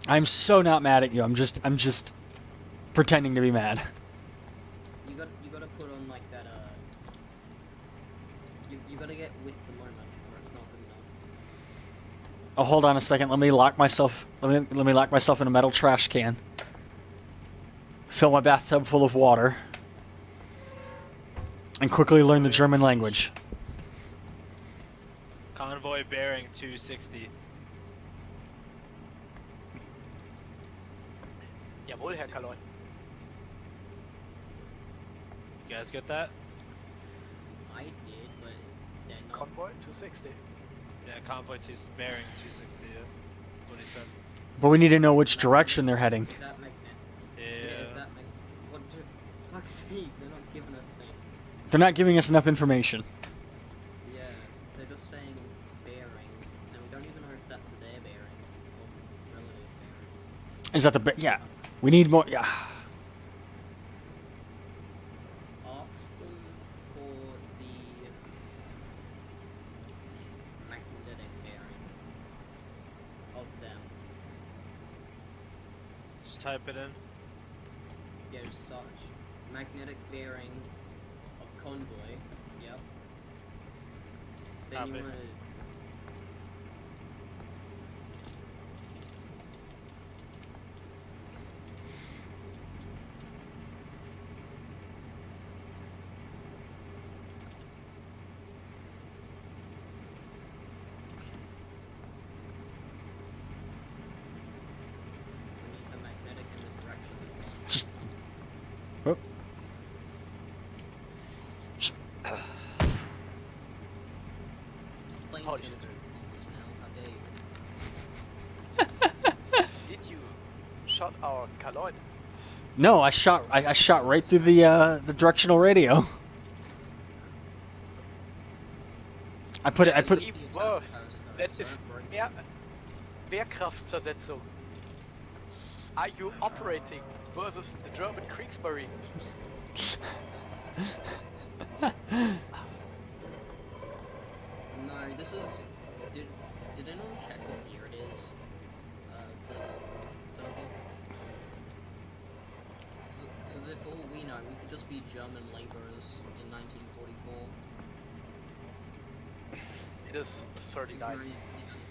I'm so not mad at you. I'm just pretending to be mad. You gotta put on like that you gotta get with the moment or it's not good enough. Oh, hold on a second. Let me lock myself. Let me lock myself in a metal trash can. Fill my bathtub full of water. And quickly learn the German language. Convoy bearing 260. Jawohl, Herr Kaloy. You guys get that? I did, but they're not. Convoy 260. Yeah, convoy bearing 260. Yeah, that's what he said. But we need to know which direction they're heading. Is that magnet? Yeah. Is that what do fuck's sake, they're not giving us things. They're not giving us enough information. Yeah, they're just saying bearing, and we don't even know if that's their bearing or relative bearing. Is that the yeah? We need more. Yeah. Ask them for the magnetic bearing of them. Just type it in. Yeah, just search magnetic bearing of convoy. Yep. Then Copy. you want to. The magnetic in the direction. Just. Whoop. Plane's Oh, gonna shit. go now. How dare you? Did you shot our colloid? No, I shot. I shot right through the directional radio. I put it. I put. Even worse. That is Wehrkraftzersetzung. Are you operating versus the German Kriegsmarine? No, this is. Did anyone check what year it is? This server? Because if all we know, we could just be German laborers in 1944. It is 39.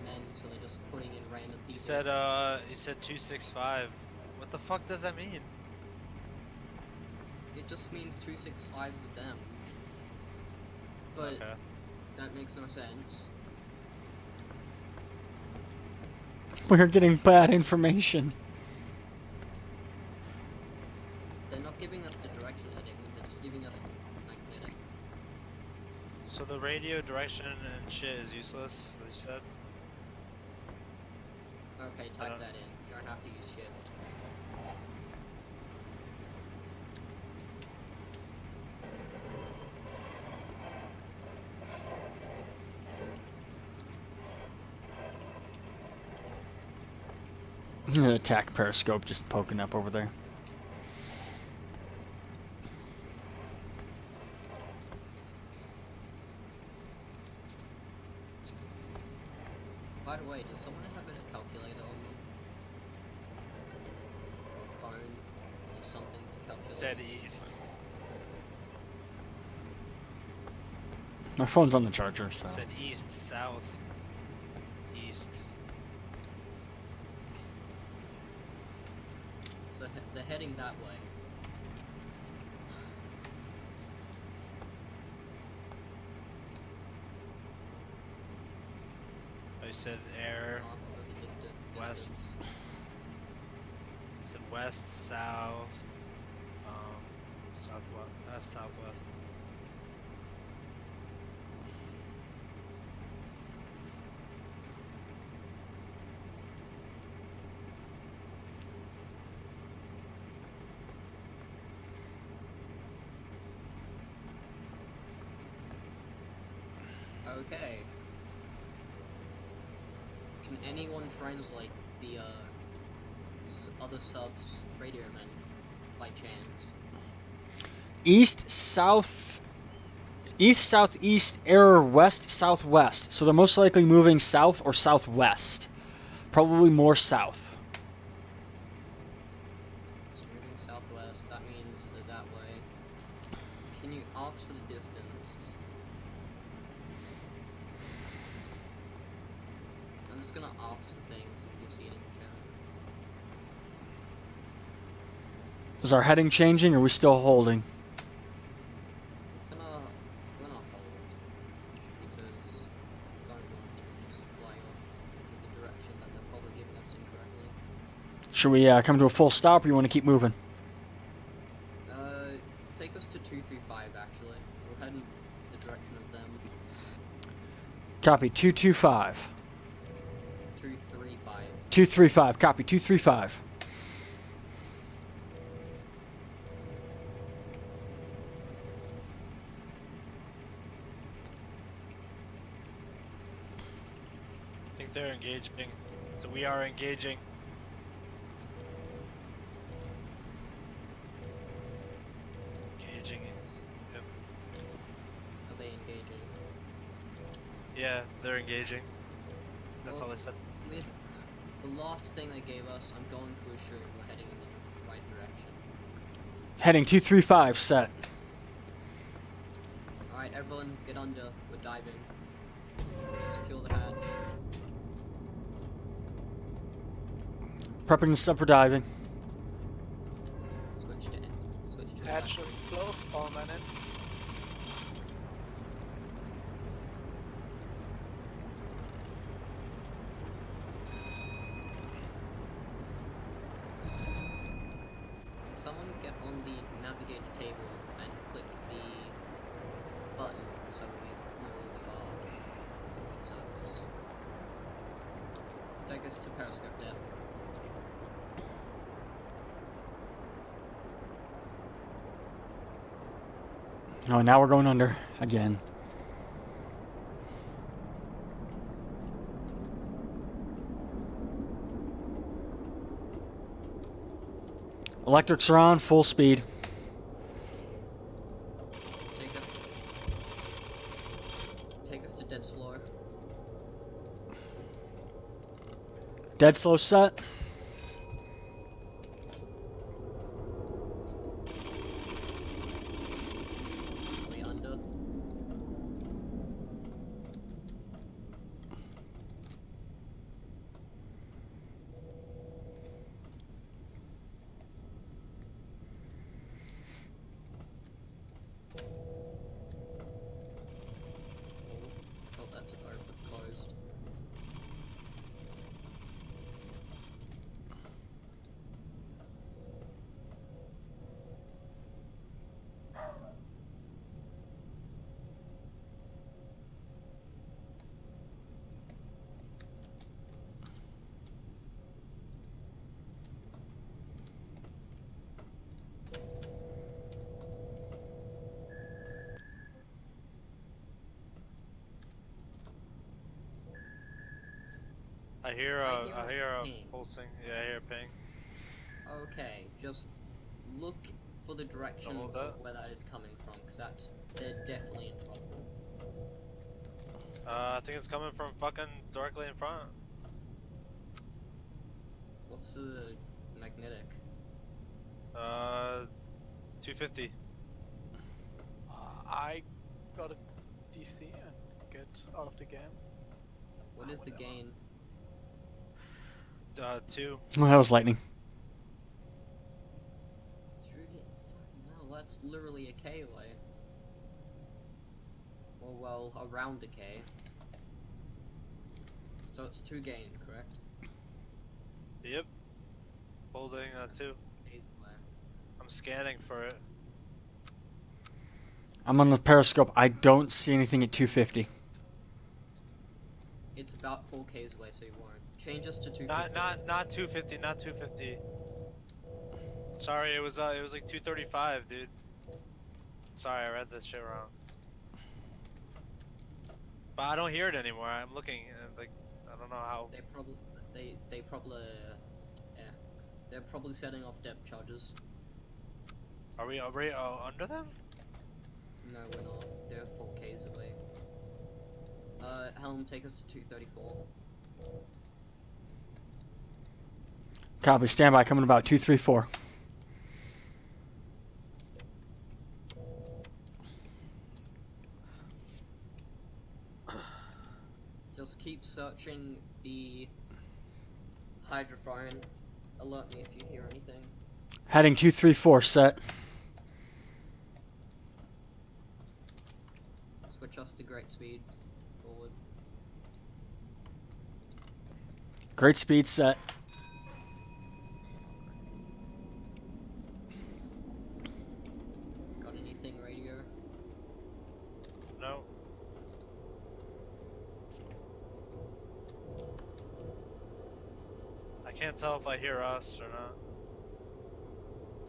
Men, so they're just putting in random He people. said 265. What the fuck does that mean? It just means 265 with them. But Okay. that makes no sense. We're getting bad information. They're not giving us the direction heading, they're just giving us the magnetic. So the radio direction and shit is useless, as you said? Okay, type that in. You don't have to use shift. The attack periscope just poking up over there. By the way, does someone have a calculator on them? Phone or something to calculate? Said east. My phone's on the charger, so. Said east, south, east. So they're heading that way. I said air, Marks of the west. distance. Said west, south, southwest, southwest. Okay. Can anyone translate the other subs radio men by chance? East, south, southeast, error, west, southwest. So they're most likely moving south or southwest. Probably more south. So moving southwest, that means they're that way. Can you ask for the distance? I'm just gonna ask for things if you'll see it in the chat. Is our heading changing or are we still holding? I'm gonna hold because I don't want to just fly off into the direction that they're probably giving us incorrectly. Should we come to a full stop or you want to keep moving? Take us to 235 actually. We'll head in the direction of them. Copy, 225. 235. 235, copy, 235. I think they're engaging. So we are engaging. Yeah, they're engaging. That's Well, all they said. With the last thing they gave us, I'm going to assume we're heading in the right direction. Heading 235 set. Alright, everyone, get under. We're diving. Secure the hatch. Prepping the sub for diving. Switch to Hatch the is close, all men in. Can someone get on the navigator table and click the button so we know where we are on the surface? Take us to periscope depth. Oh, now we're going under again. Electrics are on, full speed. Take us to dead slow. Dead slow set. Are we under? Oh, that's open, closed. I hear I a hear a ping. pulsing. Yeah, I hear a ping. Okay, just look for the direction Don't of hold that. where that is coming from, because they're definitely in trouble. I think it's coming from fucking directly in front. What's the magnetic? 250. I got a DC and get out of the game. What is the Whatever. gain? 2. Oh, that was lightning. Fucking hell, that's literally a K away. Or well, around a K. So it's 2 gain, correct? Yep. Holding 2. K's away. I'm scanning for it. I'm on the periscope. I don't see anything at 250. It's about 4 K's away, so you won't. Change us to 250. Not 250. Not 250. Sorry, it was like 235, dude. Sorry, I read this shit wrong. But I don't hear it anymore. I'm looking and like I don't know how. They probably yeah. They're probably setting off depth charges. Are we under them? No, we're not. They're 4 K's away. Helm, take us to 234. Copy. Standby. Coming about 234. Just keep searching the hydrophone. Alert me if you hear anything. Heading 234 set. Switch us to great speed. Forward. Great speed set. Got anything radio? No. I can't tell if I hear us or not.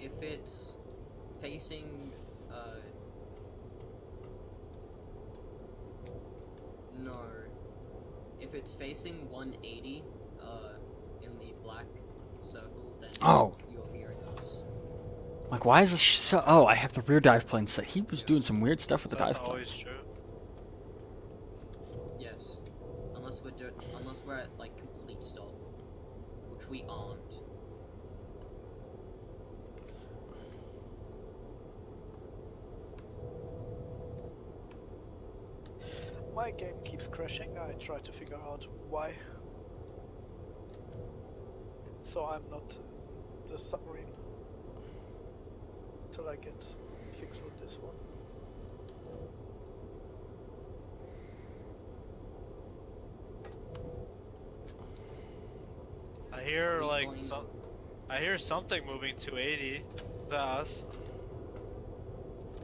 If it's facing, no. If it's facing 180, in the black circle, then Oh. you're hearing us. Like, why is this so... Oh, I have the rear dive plane set. He was doing some weird stuff with So the that's dive always planes. true. Yes. my game keeps crashing, I try to figure out why. So I'm not the submarine till I get fixed with this one. I hear Are we like going- some. I hear something moving 280 to us.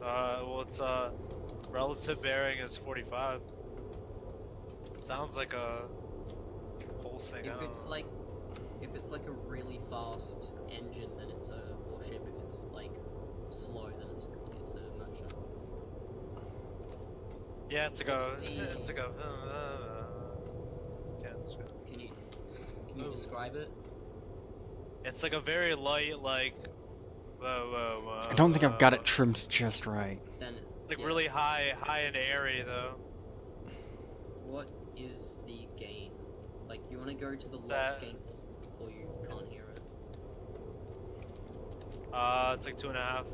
Well, it's relative bearing is 45. Sounds like a pulsing. I If don't it's know. like, if it's like a really fast engine, then it's a warship. If it's like slow, then it's a merchant. Yeah, it's like a. what's the- It's like a. Can't describe. Can you Ooh. describe it? It's like a very light, like. I don't think I've got it trimmed just right. Then Like yeah. really high and airy though. What is the gain? Like, you want to go to the lock That- gain, or you can't hear it. It's like 2.5.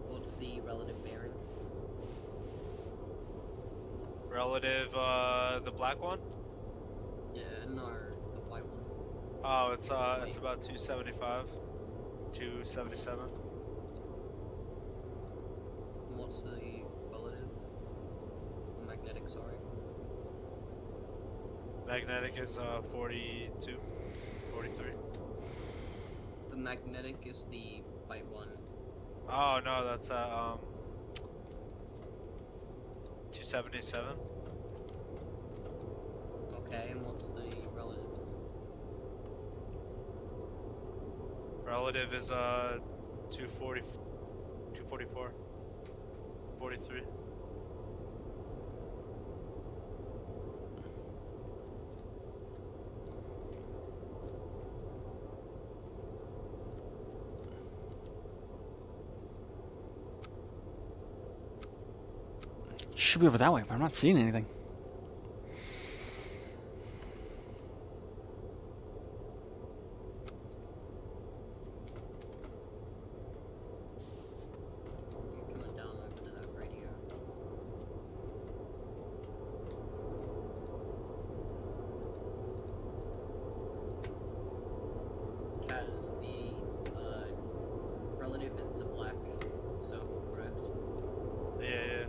What's the relative bearing? Relative, the black one? Yeah, no, the white one. Oh, it's Wait. about 275, 277. And what's the relative? Magnetic, sorry. Magnetic is 42, 43. The magnetic is the white one. Oh no, that's 277. Okay, and what's the relative? Relative is 240, 244, 43. Should be over that way, but I'm not seeing anything. I'm coming down over to that radio. Kaz, the relative is the black circle, correct? Yeah.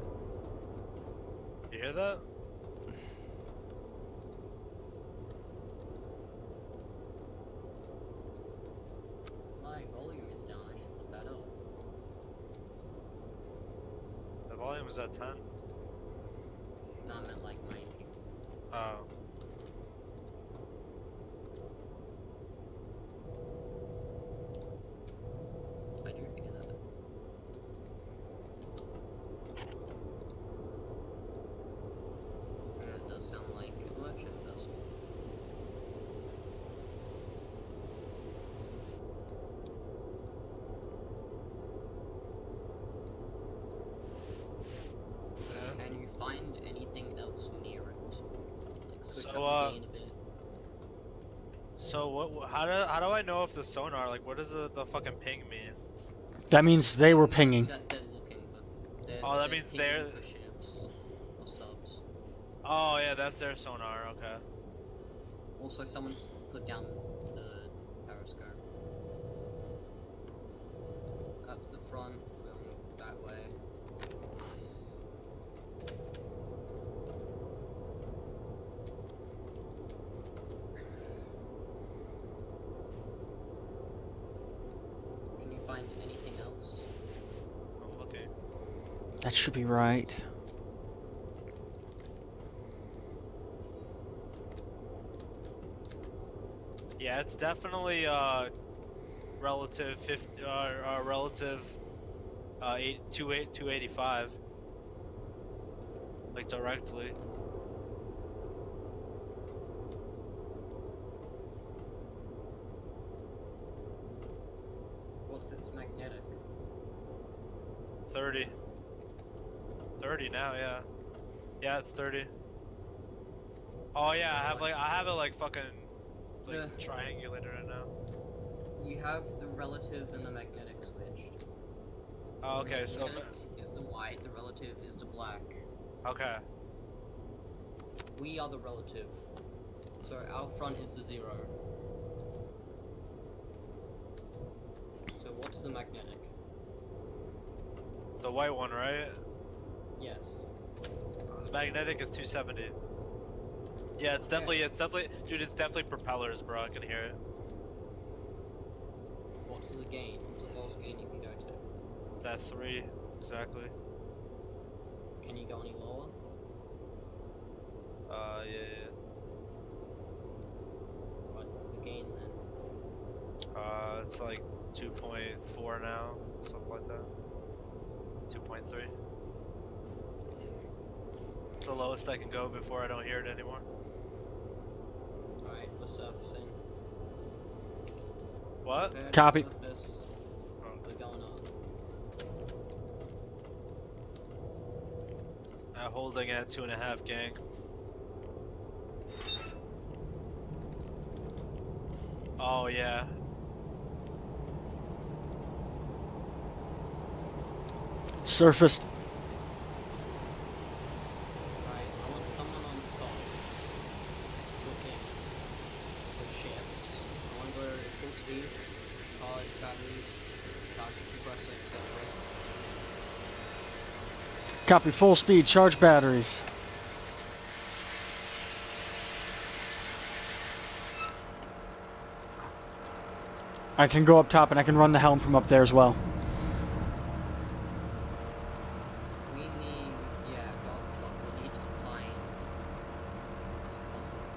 You hear that? My volume is down, I should look that up. The volume is at 10. No, I meant like my Oh. I do hear that. Yeah, it does sound like a merchant vessel. Yeah. Can you find anything else near it? Like, push So, up the gain a bit. So how do I know if the sonar, like, what does the fucking ping mean? That means they were pinging. That they're looking for. Oh, that means pinging they're- for ships or subs. Oh yeah, that's their sonar. Okay. Also, someone's put down the periscope. Up the front, going that way. Can you find anything else? I'm looking. That should be right. Yeah, it's definitely relative 50 relative 285. Like directly. What's its magnetic? 30. 30 now, yeah. Yeah, it's 30. Oh yeah, I have it like fucking like Yeah. triangulated right now. You have the relative and the magnetic switched. Oh, okay, The so magnetic is the white, the relative is the black. Okay. We are the relative. So our front is the 0. So what's the magnetic? The white one, right? Yes. The magnetic is 270. Yeah, it's definitely, dude, it's definitely propellers, bro. I can hear it. What's the gain? What's the lowest gain you can go to? It's at 3, exactly. Can you go any lower? Yeah. What's the gain then? It's like 2.4 now, something like that. 2.3. It's the lowest I can go before I don't hear it anymore. Alright, we're surfacing. What? Prepare to Copy. surface. We're going up. Holding at 2.5, gang. Oh yeah. Surfaced. Right, I want someone on top looking for ships. I want to go full speed, charge batteries, charge the compressor, etc. Copy. Full speed. Charge batteries. I can go up top and I can run the helm from up there as well. We need, yeah, go up top. We need to find this convoy.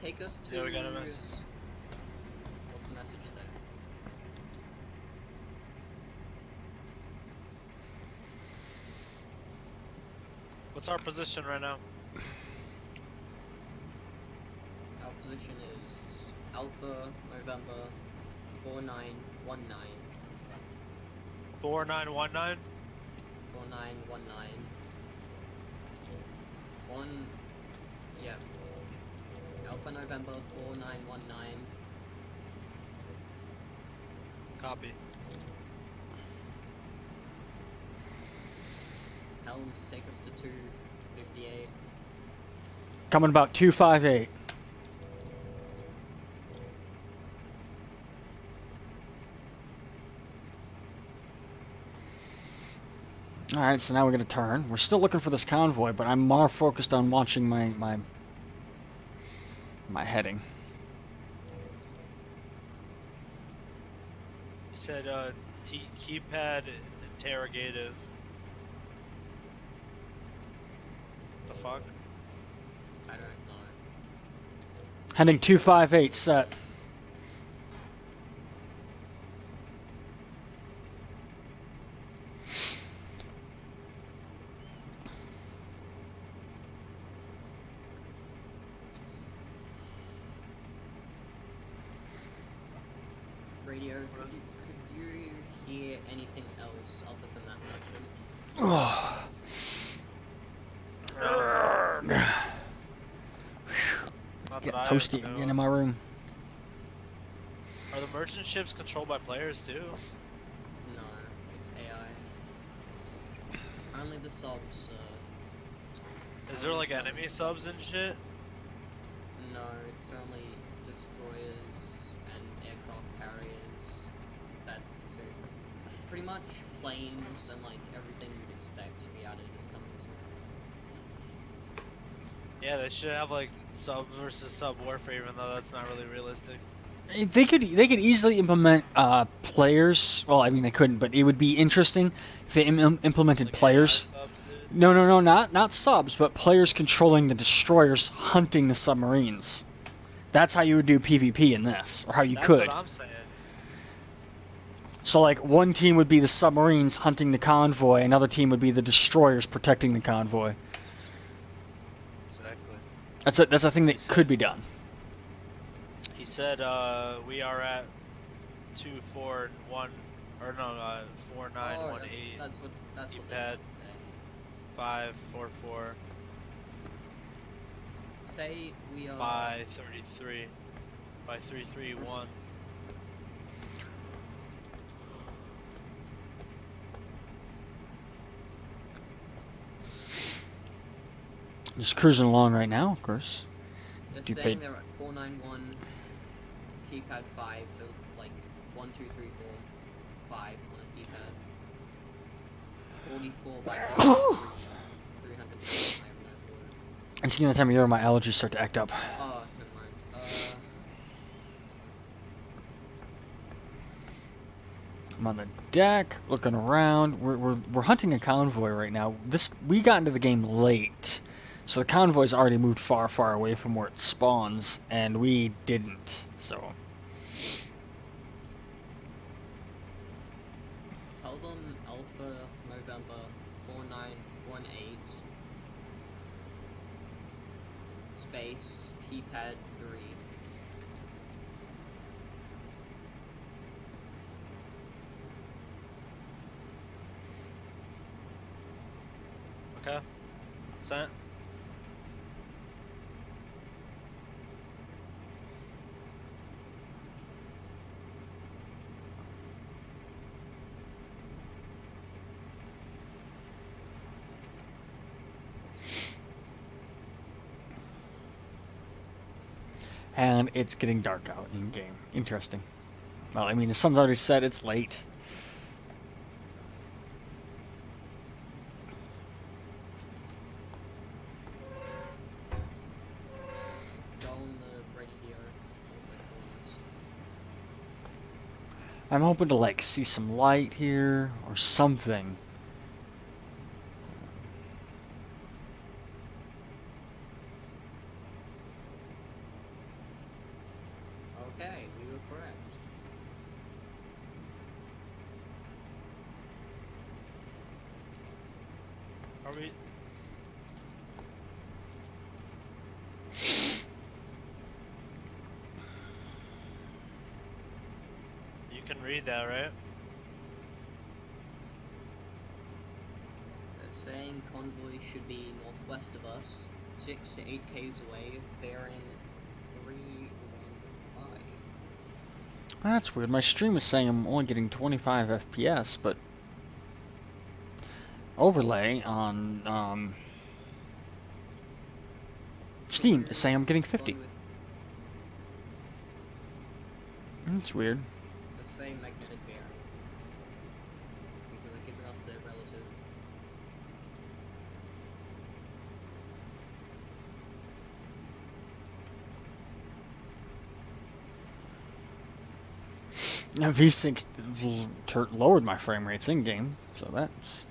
Take us to... Yeah, we got a message. What's the message say? What's our position right now? Our position is Alpha November 4919. 4919. 4919. Yeah. Alpha November 4919. Copy. Helms, take us to 258. Coming about 258. Alright, so now we're going to turn. We're still looking for this convoy, but I'm more focused on watching my heading. You said keypad interrogative. The fuck? I don't know. Heading 258 set. Radio, could you hear anything else other than that motion? Not Get that I toasty know. again in my room. Are the merchant ships controlled by players too? No, it's AI. Only the subs, Is there like enemy subs and shit? no, it's only destroyers and aircraft carriers. That's pretty much planes and like everything you'd expect to be added is coming soon. Yeah, they should have like sub versus sub warfare, even though that's not really realistic. They could easily implement players. Well, I mean they couldn't, but it would be interesting if they implemented Like players. AI subs, dude. No, not subs, but players controlling the destroyers hunting the submarines. That's how you would do PvP in this, or how you That's could. what I'm saying. So like one team would be the submarines hunting the convoy, another team would be the destroyers protecting the convoy. Exactly. That's a thing that could be done. He said we are at 241 or no 4918 That's what they keypad. say. 544 Say we are. by 33 by 331. Just cruising along right now, of course. They're Do you saying pay- they're at 491 keypad 5, so like 1, 2, 3, 4, 5 on a keypad. 44 by 300. I have no clue. It's getting the time of year where my allergies start to act up. Oh, never mind. I'm on the deck, looking around. We're hunting a convoy right now. We got into the game late, so the convoy's already moved far, far away from where it spawns, and we didn't. So Tell them Alpha November 4918 space keypad 3. Okay. Sent. and it's getting dark out in game. Interesting. Well, I mean, the sun's already set. It's late. Go on the radio. I'm hoping to like see some light here or something. Okay, we were correct. Are we? You can read that, right? They're saying convoy should be northwest of us, 6 to 8 k's away, bearing 315. That's weird. My stream is saying I'm only getting 25 FPS, but overlay on Steam is saying I'm getting 50. That's weird. The same magnetic bearing. Because they're giving us their relative. Now VSync lowered my frame rates in game, so that's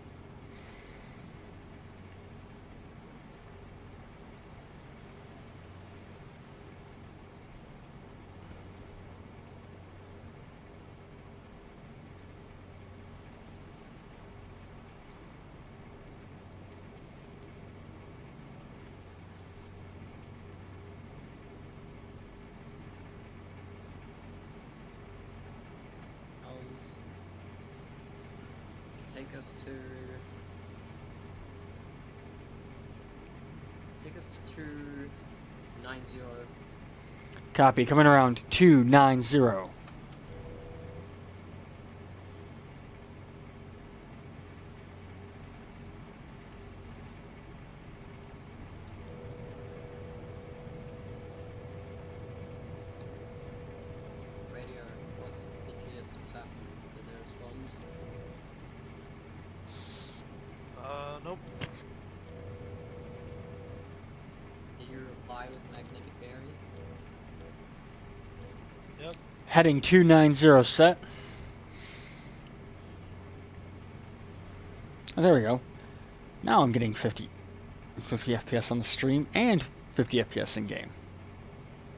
Elms. Take us to 290. copy. Coming around 290. Radio, what's the gist? What's happened? Did they respond? Nope. Did you reply with magnetic bearing? Yep. Heading 290 set. Oh, there we go. Now I'm getting 50 FPS on the stream and 50 FPS in game.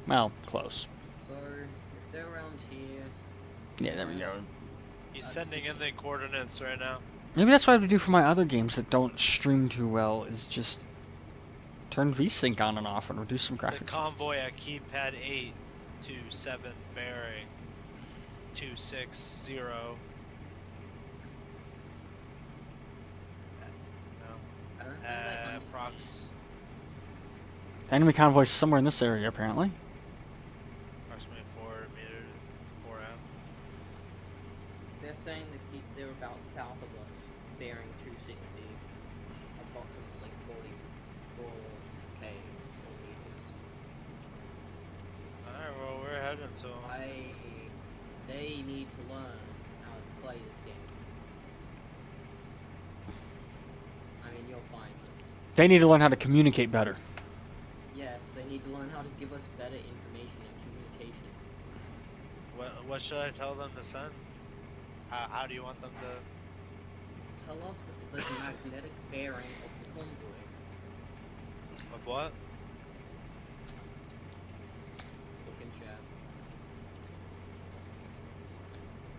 Well, close. So, if they're around here, Yeah, there we go. He's sending in the coordinates right now. Maybe that's what I have to do for my other games that don't stream too well, is just turn VSync on and off and reduce some It's a graphics. convoy at keypad 827 bearing 260. I don't think they Approx. Enemy convoy somewhere in this area, apparently. Approximately 4 meters, 4 out. They're saying they're about south of us, bearing 260, approximately 44 caves or beaches. Alright, well, we're heading to 'em. They need to learn how to play this game. I mean, you'll find them. They need to learn how to communicate better. Yes, they need to learn how to give us better information and communication. What should I tell them to send? How do you want them to... Tell us the magnetic bearing of the convoy. Of what? Look in chat.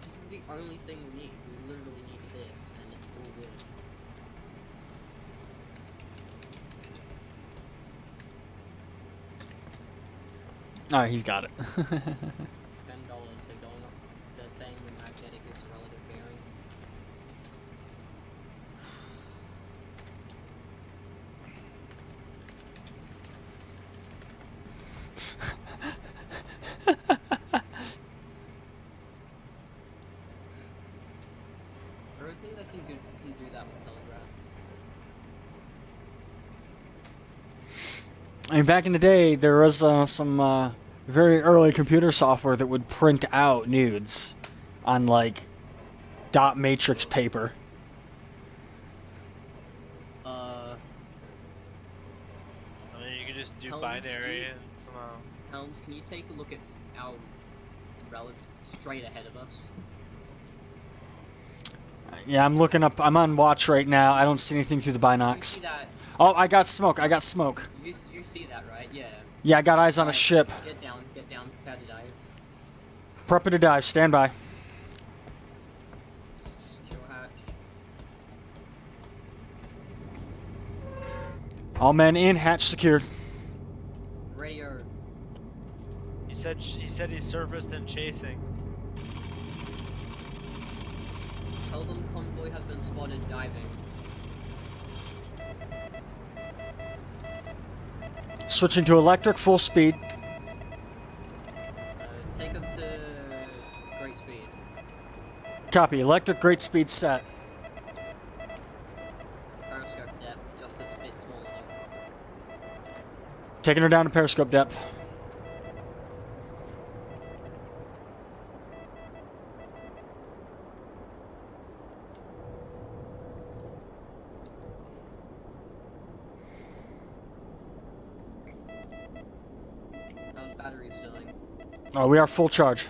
This is the only thing we need. We literally need this, and it's all good. Oh, he's got it. $10. They're going up. They're saying the magnetic is relative bearing. I don't think they can do that with telegraph. I mean, back in the day, there was some very early computer software that would print out nudes on, like, dot matrix paper. I mean, you could just do Helms, binary dude. and somehow... Helms, can you take a look at our relative straight ahead of us? Yeah, I'm looking up. I'm on watch right now. I don't see anything through the You binocs. see that? Oh, I got smoke. I got smoke. You see that, right? Yeah. Yeah, I got eyes on a Right, ship. Get down, prepare to dive. Prepping to dive. Stand by. Secure hatch. All men in. Hatch secured. Radio. He said he's surfaced and chasing. Tell them convoy has been spotted diving. Switching to electric. Full speed. Take us to great speed. Copy. Electric. Great speed set. Periscope depth just a bit smaller though. Taking her down to periscope depth. How's batteries doing? Oh, we are full charge.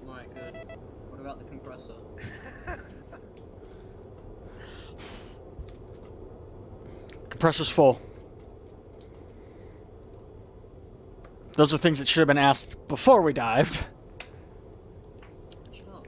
Right, good. What about the compressor? Compressor's full. Those are things that should have been asked before we dived. Shut up.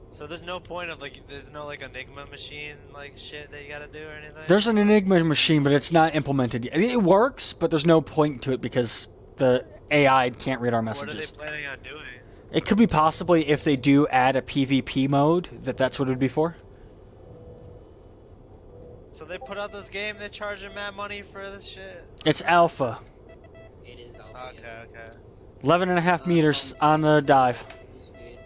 So there's no point of there's no Enigma machine shit that you gotta do or anything? There's an Enigma machine, but it's not implemented yet. It works, but there's no point to it because the AI can't read our messages. What are they planning on doing? It could be possibly if they do add a PvP mode, that's what it would be for. So they put out this game, they're charging mad money for this shit? It's alpha. It is alpha. Okay, okay. 11.5 meters on the dive. Full speed.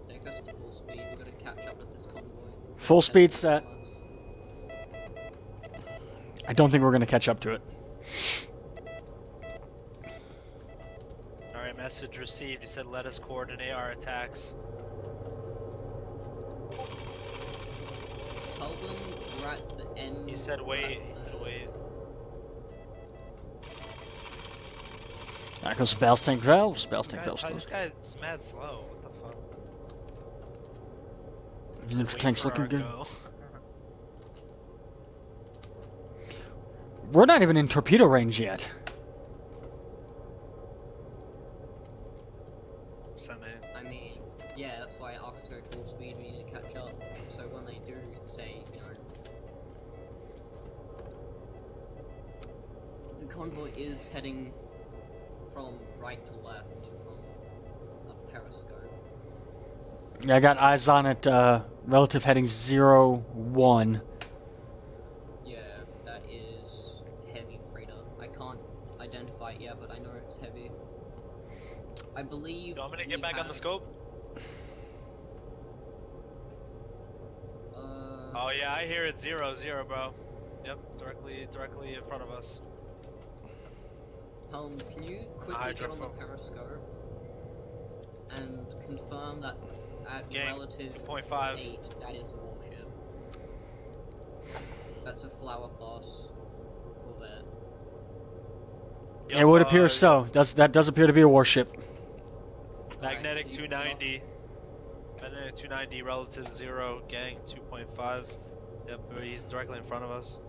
Take us to full speed. We're gonna catch up with this convoy. Full speed set. I don't think we're going to catch up to it. Alright, message received. He said let us coordinate our attacks. Tell them we're at the end. He said wait, wait. There goes Bell's tank valves. Bell's tank valves This closed. guy's mad slow. What the fuck? Infantry Wait tank's for looking our good. go. We're not even in torpedo range yet. Send it. I mean, yeah, that's why I asked to go full speed. We need to catch up. So when they do say, the convoy is heading from right to left from a periscope. Yeah, I got eyes on it. Relative heading 01. Yeah, that is heavy freighter. I can't identify it yet, but I know it's heavy. I believe. You want me to we get back on the have- scope? Oh yeah, I hear it 0-0, bro. Yep, directly in front of us. Helms, can you quickly get on the Hydrophone. periscope and confirm that at Gang, relative 0.5. 8, that is a warship? That's a flower class corvette. It would appear so. That does appear to be a warship. Magnetic Alright, so 290. Magnetic 290, relative 0, gang 2.5. Yep, he's directly in front of us.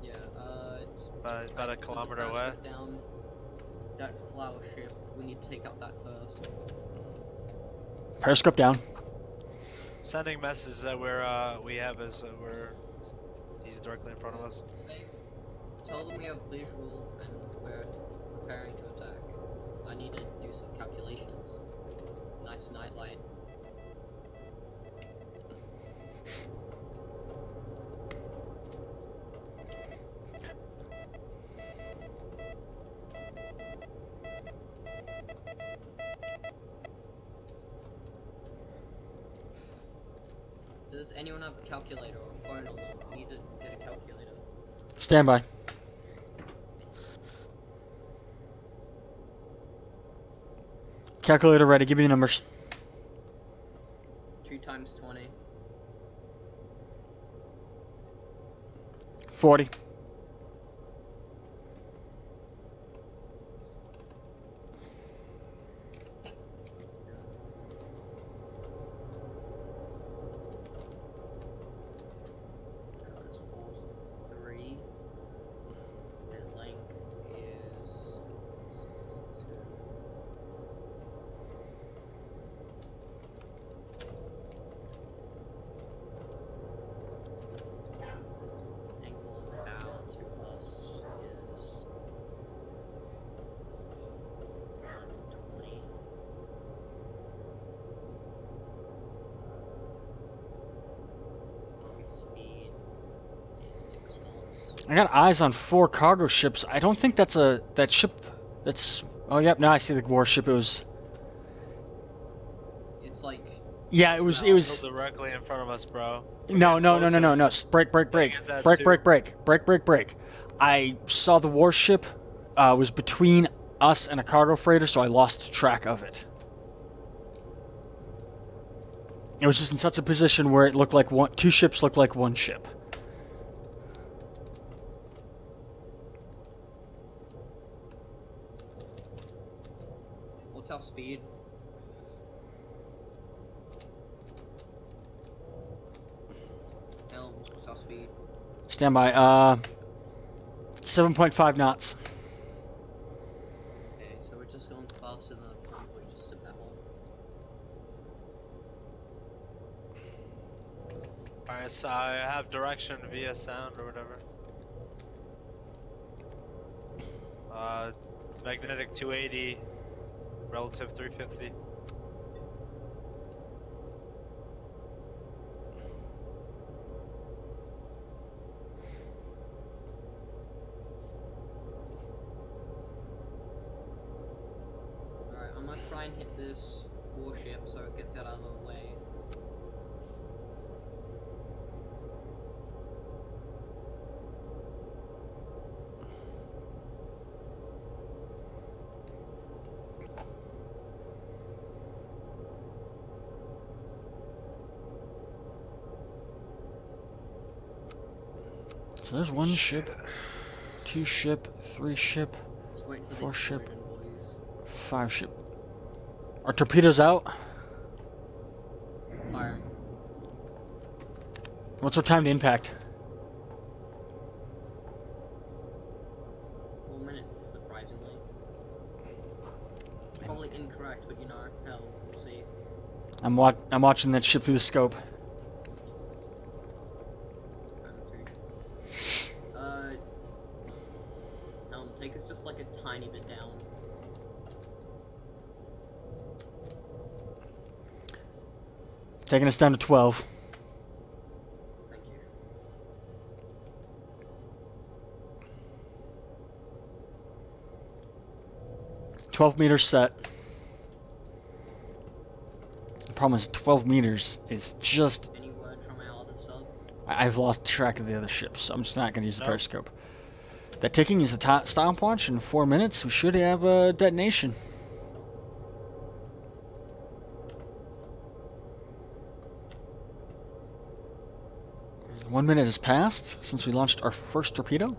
Yeah, it's He's about a put the kilometer away. periscope down. That flower ship, we need to take out that first. Periscope down. Sending message that he's directly in front of us. Tell them we have visual and we're preparing to attack. I need to do some calculations. Nice nightlight. Does anyone have a calculator or a phone on them? I need to get a calculator. Stand by. Calculator ready. Give me the numbers. 2 times 20. 40. That's 3. And length is 62. Angle and bow to us is 120. Rocket speed is 6 knots. I got eyes on 4 cargo ships. I don't think that's that ship. That's. Oh, yep. Now I see the warship. It was. It's like Yeah, it was. It was. Directly in front of us, bro. No. Break. Break. I saw the warship was between us and a cargo freighter, so I lost track of it. It was just in such a position where it looked like two ships looked like one ship. what's our speed? Helm, what's our speed? Stand by. 7.5 knots. Okay, so we're just going faster than probably just about. Alright, so I have direction via sound or whatever. Magnetic 280, relative 350. Alright, I'm gonna try and hit this warship so it gets out of the way. So there's 1 ship, 2 ship, 3 ship, Let's wait for 4 the ship, explosion, boys. 5 ship. Are torpedoes out? Firing. What's our time to impact? 4 minutes, surprisingly. Probably incorrect, but you know, hell, we'll see. I'm watching that ship through the scope. Take us just like a tiny bit down. Taking us down to 12. Thank you. problem is 12 meters is just... Any word from our other sub? I've lost track of the other ships, so I'm just not going to use the Nope. periscope. That ticking is the stopwatch. In 4 minutes, we should have a detonation. One minute has passed since we launched our first torpedo.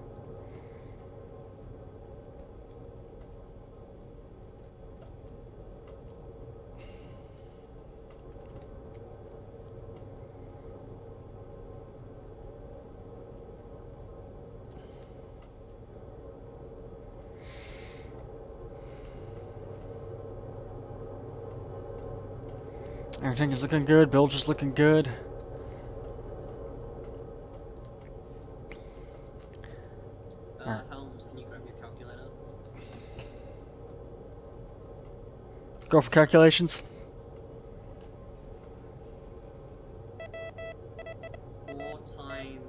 Everything is looking good. Bilge is looking good. Helms, can you grab your calculator? Go for calculations. 4 times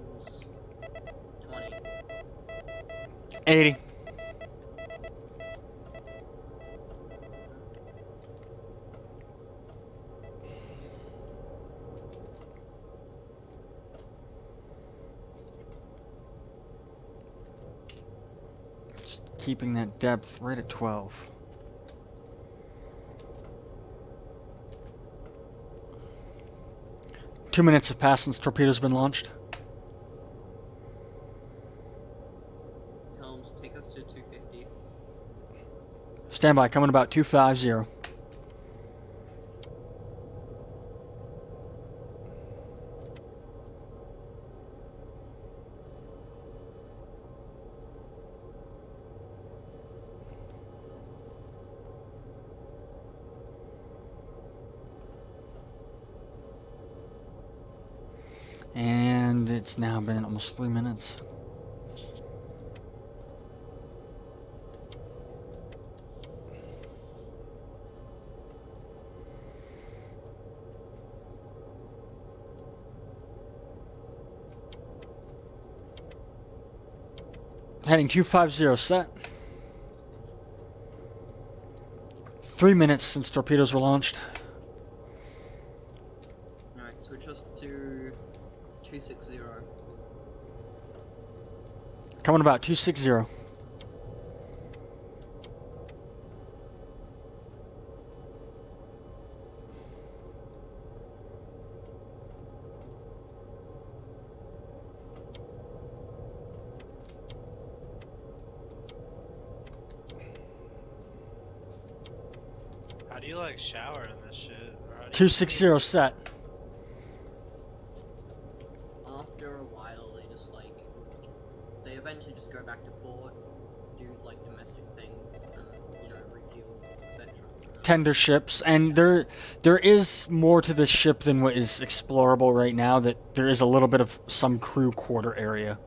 20. 80. Just keeping that depth right at 12. Two minutes have passed since torpedo's been launched. Helms, take us to 250. Standby, coming about 250. And it's now been almost 3 minutes. Heading 250 set. 3 minutes since torpedoes were launched. Alright, switch us to 260. Coming about 260. How do you like shower in this shit? Or how do you- 260 set. After a while, they just like they eventually just go back to port, do like domestic things, and you know refuel, etc. Tender ships, and there is more to this ship than what is explorable right now. That there is a little bit of some crew quarter area,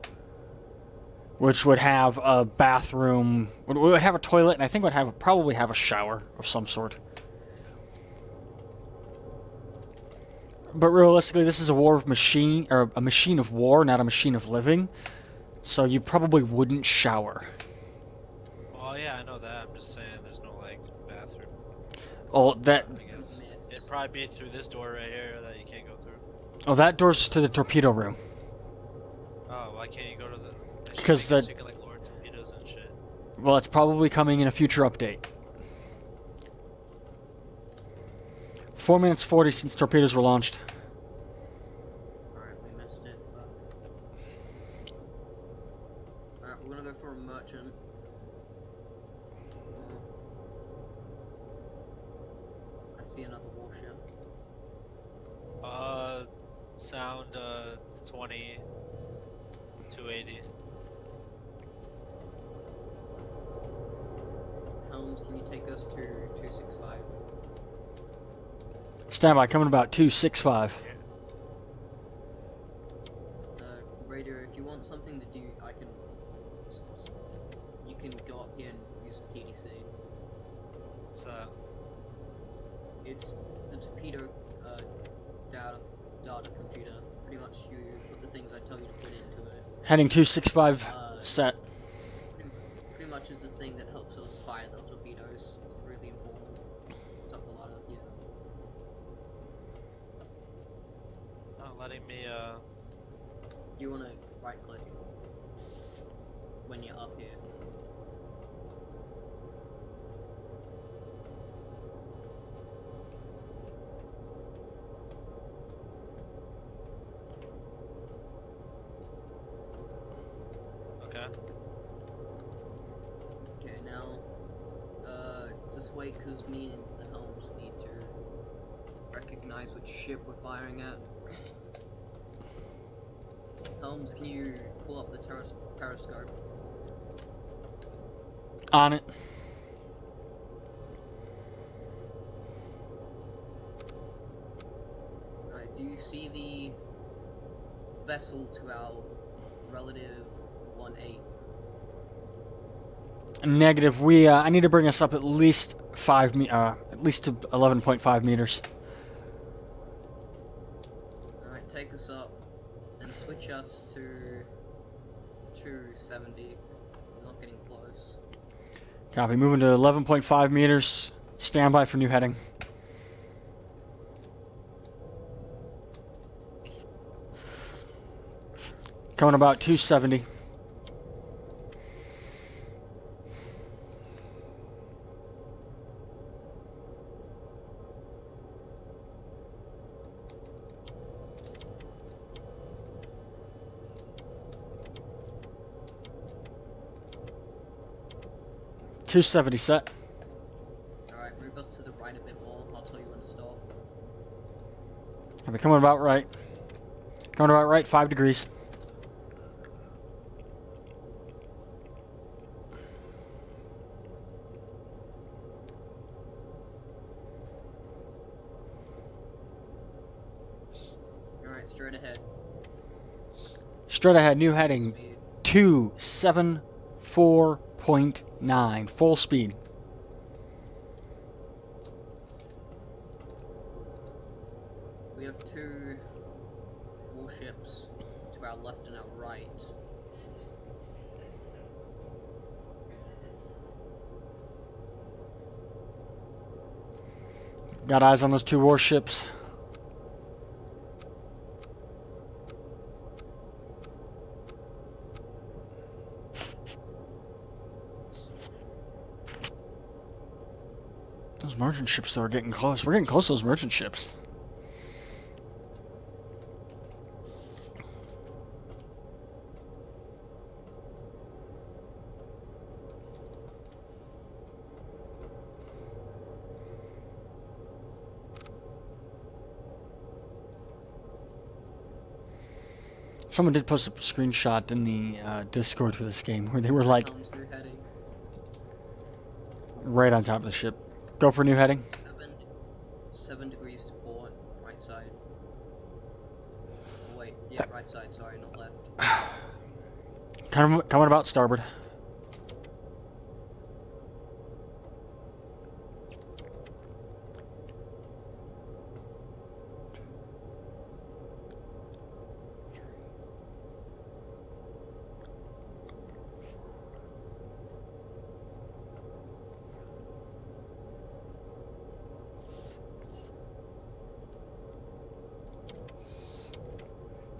which would have a bathroom, would have a toilet, and I think would have probably have a shower of some sort. But realistically, this is a war of machine, or a machine of war, not a machine of living. So you probably wouldn't shower. Well, yeah, I know that. I'm just saying there's no, like, bathroom. Oh, that I guess. Miss. It'd probably be through this door right here that you can't go through. oh that door's to the torpedo room. Oh, why can't you go to the... Because so the- you can, like, lower torpedoes and shit. Well, it's probably coming in a future update. 4 minutes 40 since torpedoes were launched. Alright, we missed it. But... Alright, we're gonna go for a merchant. I see another warship. Sound, 20... 280. Helms, can you take us to 265? Standby, coming about 265. Radio, if you want something to do, I can. You can go up here and use the TDC. It's, It's the torpedo data computer. Pretty much, you put the things I tell you to put into it. Heading 265 set. Pretty much is the thing that helps us fire the torpedoes. It's really important. It's up a lot of letting me, You wanna right click when you're up here. okay. Okay, now, just wait, cause me and the helms need to recognize which ship we're firing at. Helms, can you pull up the periscope? On it. Alright, do you see the vessel to our relative 1-8? Negative. We. I need to bring us up at least at least to 11.5 meters. Alright, take us up and switch us to 270. We're not getting close. Copy. Moving to 11.5 meters. Standby for new heading. Coming about 270. .270 set. Alright, move us to the right a bit more. I'll tell you when to stop. I'll be coming about right. Coming about right, 5 degrees. Alright, straight ahead. Straight ahead, new heading. Speed. 274.9. Full speed. We have 2 warships to our left and our right. Got eyes on those 2 warships. Those merchant ships, though, are getting close. We're getting close to those merchant ships. Someone did post a screenshot in the Discord for this game where they were like Helms, new heading. right on top of the ship. Go for new heading. 7 degrees to port, right side. Oh, wait, yeah, right side, sorry, not left. Coming about starboard.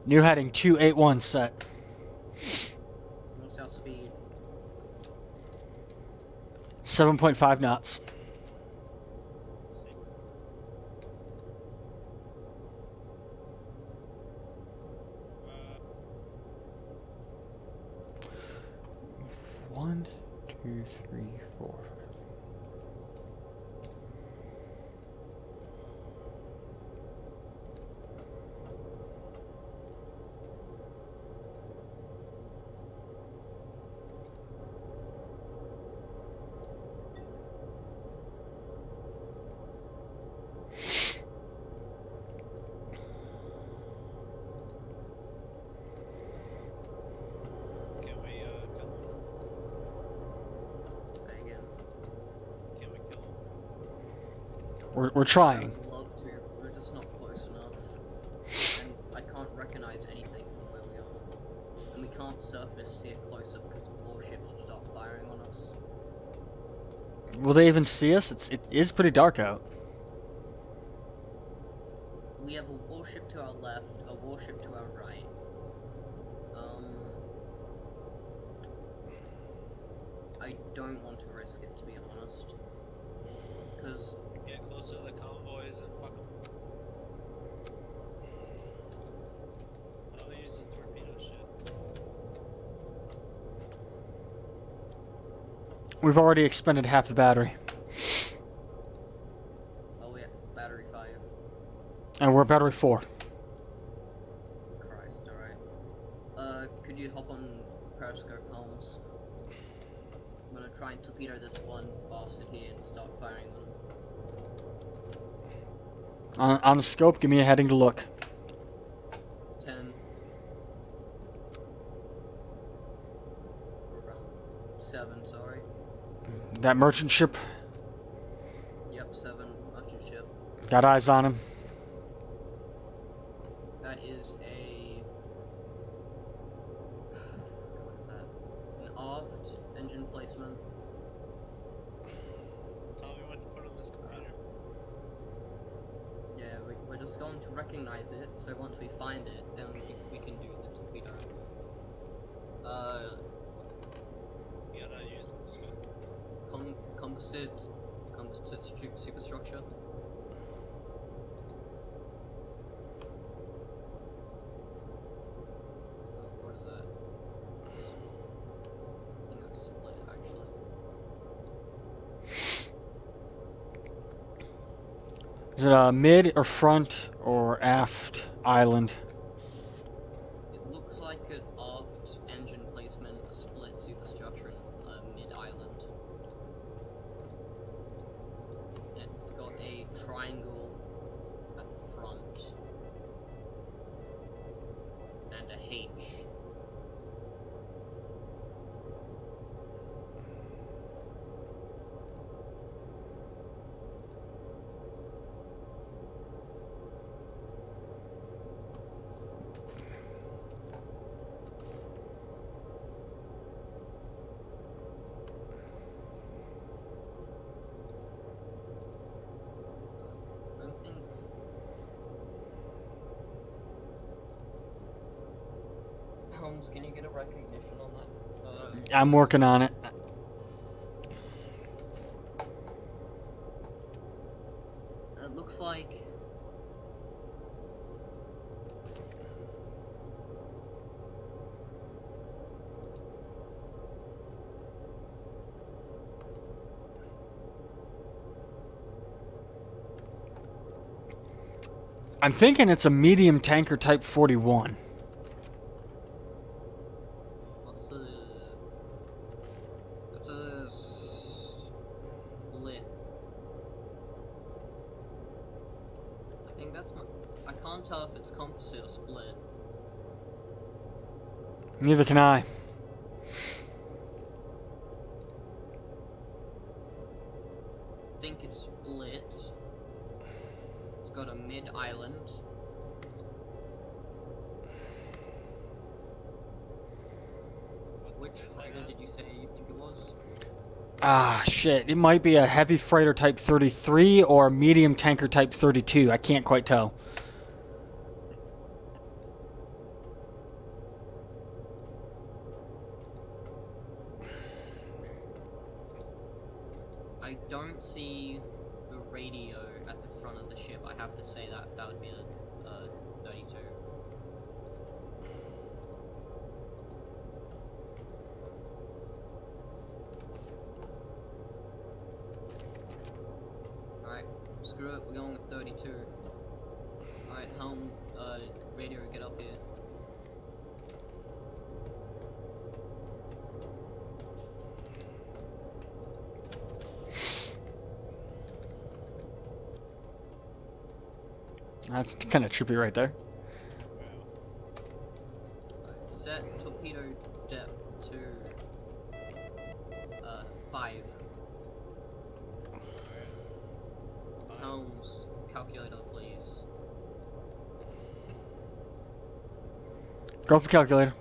New heading 281 set. What's our speed? 7.5 knots. One, two, three, four. Can we, kill him? Say again. Can we kill him? We're trying. I'd love to, we're just not close enough. And I can't recognize anything from where we are. And we can't surface steer closer because the warships will start firing on us. Will they even see us? It is pretty dark out. we have a warship to our left, a warship to our right. I don't want to risk it, to be honest. Because Get closer to the convoys and fuck them. Oh, he uses torpedo shit. We've already expended half the battery. oh yeah, battery 5. And we're at battery 4. Christ, alright. Could you hop on periscope, Holmes? I'm gonna try and torpedo this one bastard here and start firing on him. On the scope, give me a heading to look. 10. Or around 7, sorry. That merchant ship, Yep, 7, merchant ship. got eyes on him. That is a... what is that? An aft engine placement. Tell me what to put on this computer. Yeah, we're just going to recognize it, so once we find it, then we can do the torpedo. You gotta use the scope. Composite superstructure. What is that? I think that's split, actually. Is it a mid or front or aft island? It looks like an aft engine placement, a split superstructure, and a mid-island. And it's got a triangle at the front. And a H. I don't think... Holmes, can you get a recognition on that? I'm working on it. It looks like... I'm thinking it's a medium tanker type 41. What's the... It's a... split. I think that's... I can't tell if it's composite or split. Neither can I. I think it's split. It's got a mid-island. Which freighter did you say you think it was? Ah, shit. It might be a heavy freighter type 33 or a medium tanker type 32. I can't quite tell. I don't see the radio at the front of the ship. I have to say that that would be a 32. Alright, screw it, we're going with 32. Alright, helm, radio, get up here. That's kind of trippy right there. Set torpedo depth to 5. Helms, calculator please. Go for calculator.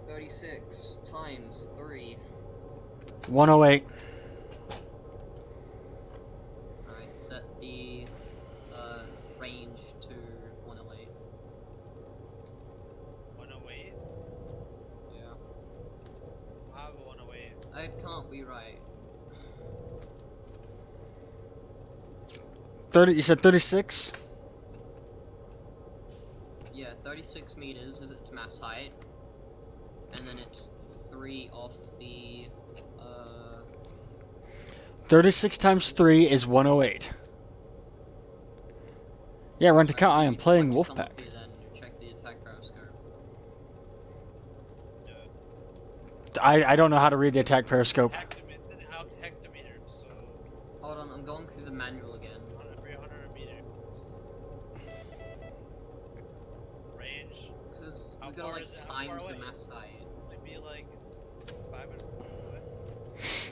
36 times 3. 108. Alright, set the It can't be right. 30. You said 36. Yeah, 36 meters is its mass height, and then it's 3 off the 36 times 3 is 108. Yeah, run to count. I am playing When you come Wolfpack. up here, then check the attack periscope. I don't know how to read the attack periscope. Hectometer, so Hold on, I'm going through the manual again. on every 100 meter. Range Because How we gotta far like is it? How times far the away? mass height. would be like 500 away.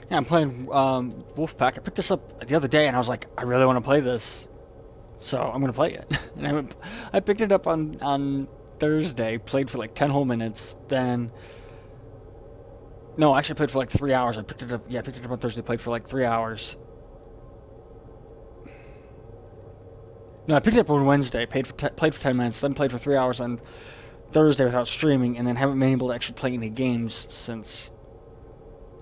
Yeah, I'm playing Wolfpack. I picked this up the other day, and I was like, I really want to play this, so I'm gonna play it. And I picked it up on Thursday. Played for like 10 whole minutes. Then, no, I actually played for like 3 hours. I picked it up. Yeah, I picked it up on Thursday. Played for like 3 hours. No, I picked it up on Wednesday. Played for 10 minutes. Then played for 3 hours on Thursday without streaming, and then haven't been able to actually play any games since.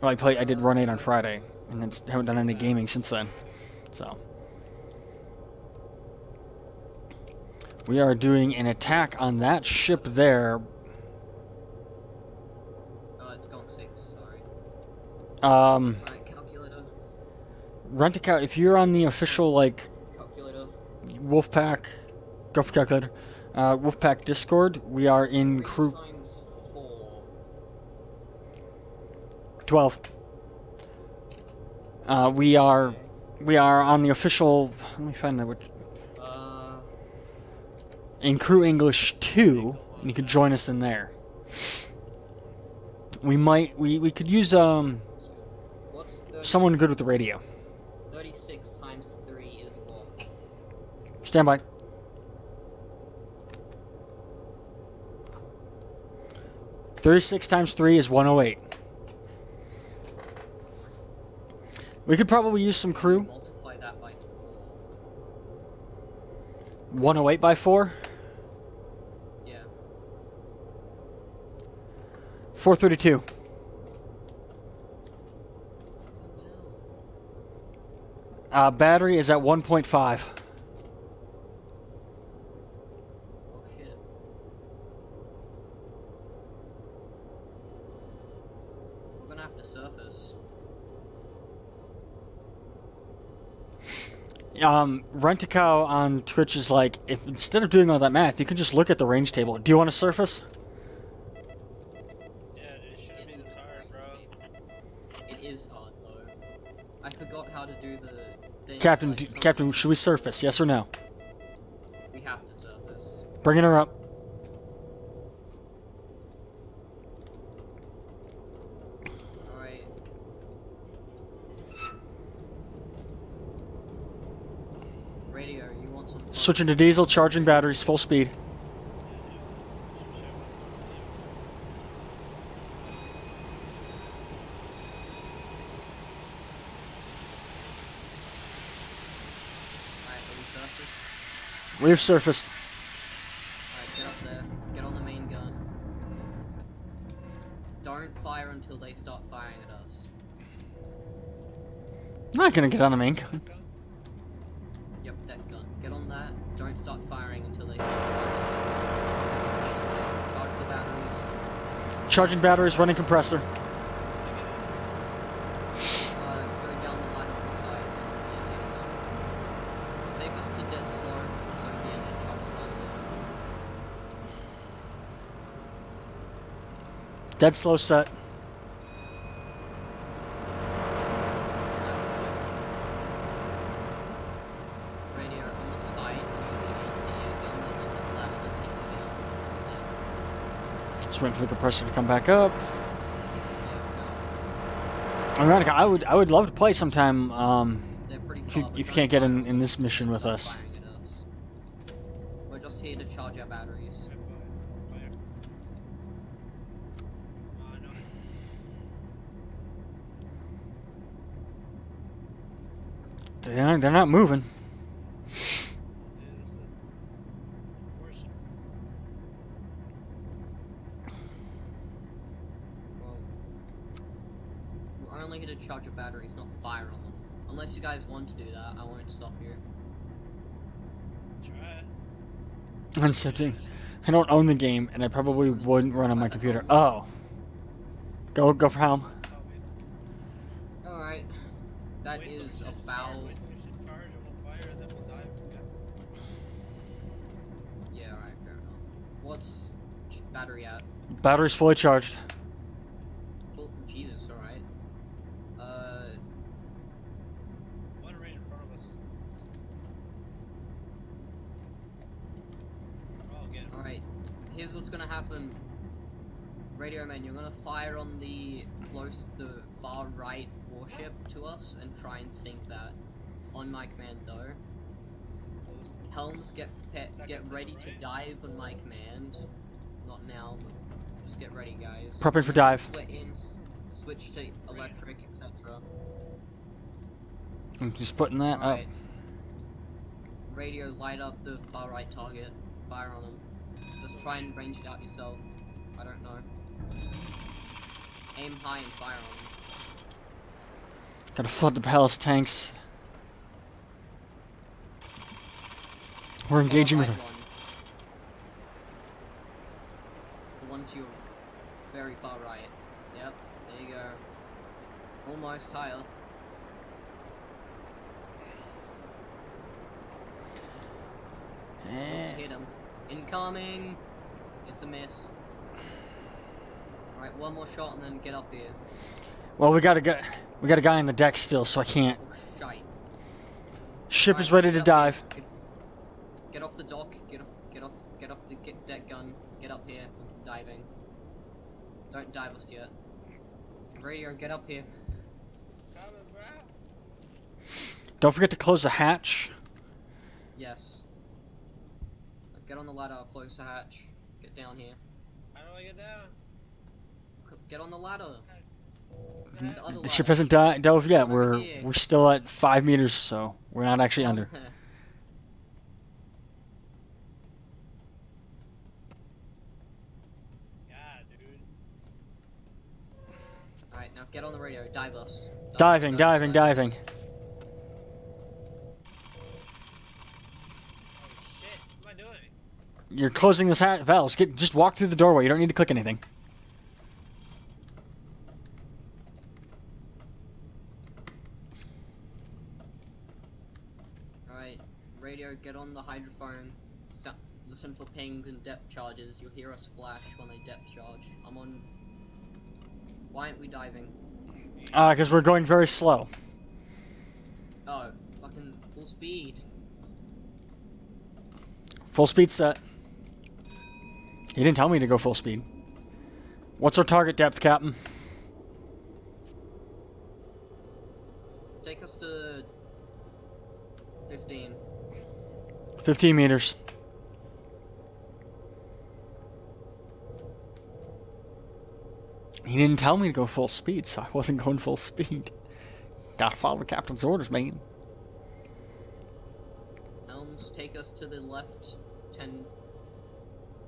Well, I did Run 8 on Friday, and then haven't done any gaming since then. So we are doing an attack on that ship there. Oh, it's gone 6, sorry. Um, Alright, calculator. Rent a Cow. If you're on the official like Calculator. Wolfpack, go for calculator. Wolfpack Discord. We are in 3 crew times 4. 12. We are on the official. Let me find that. In Crew English 2, and you can join us in there. We could use What's 30, someone good with the radio. 36 times 3 is what? Stand by. $36 times 3 is 108. We could probably use some crew. Multiply that by 4. 108 by 4. Yeah. 432. Battery is at 1.5. Oh shit. We're gonna have to surface. Rent-A-Cow on Twitch is like, if instead of doing all that math, you can just look at the range table. Do you want to surface? Yeah, it shouldn't be this hard, bro. It is hard though. I forgot how to do the thing. Captain, like, some- Captain, should we surface? Yes or no? We have to surface. Bringing her up. Alright. Radio, you want some fun? Switching to diesel, charging batteries, full speed. Alright, are we surface? We've surfaced. Alright, get up there. Get on the main gun. Don't fire until they start firing at us. Not gonna get on the main gun. Yep, that gun. Get on that. Don't start firing until they start firing at us. Stay safe. Charge the batteries. Charging batteries, running compressor. Go down the ladder on the side next to the engine gun. Take us to dead slow so the engine charges faster. Dead slow set. Radio on the side, the gun doesn't hit the ladder that takes you down. Just waiting for the compressor to come back up. Yeah, Ironica, I would love to play sometime. they're pretty If far, you, but if you don't can't get fire in until this they mission with start us. firing at us. We're just here to charge our batteries. They're not moving. Well, only gonna charge your batteries, not fire on them. Unless you guys want to do that, I won't stop you. Try. I'm searching. I don't own the game, and I probably wouldn't run on my computer. Oh. Go for helm. Alright. That Wait till is we should about... charge, wait till we should charge and we'll fire and then we'll dive. Yeah, alright, fair enough. What's battery at? Battery's fully charged. Oh, Jesus, alright. One right in front of us. Oh, again. Alright. Here's what's gonna happen. Radio man, you're gonna fire on the far right warship to us and try and sink that. On my command though. Helms, get ready to dive on my command. Not now, but just get ready, guys. Prepping for dive. Split in, switch to electric, etc. I'm just putting that up. Alright. Radio, light up the far right target. Fire on them. Just try and range it out yourself. I don't know. Aim high and fire on them. Gotta flood the palace tanks. We're engaging with Right her. The one to your very far right. Yep, there you go. Almost higher. Hit him. Incoming! It's a miss. Alright, one more shot and then get up here. Well, we got a guy on the deck still, so I can't. Oh, shite. Ship is Alright, ready to get up dive. here. Get off the dock, get off the deck gun, get up here, diving. Don't dive us yet. Radio, get up here. Don't forget to close the hatch. Yes. Get on the ladder, close the hatch. Get down here. How do I get down? Get on the ladder. The other The ship ladder. hasn't dove yet. Over here. We're still at 5 meters, so we're not actually under. Yeah, dude. Alright, now get on the radio, dive us. Diving, diving, diving. Oh shit, what am I doing? You're closing this valves. Just walk through the doorway. You don't need to click anything. Alright, radio, get on the hydrophone. Listen for pings and depth charges. You'll hear us flash when they depth charge. I'm on. Why aren't we diving? Because we're going very slow. Oh, fucking full speed. Full speed set. He didn't tell me to go full speed. What's our target depth, Captain? Take us to 15. 15 meters. He didn't tell me to go full speed, so I wasn't going full speed. Gotta follow the captain's orders, man. Elms, take us to the left 10.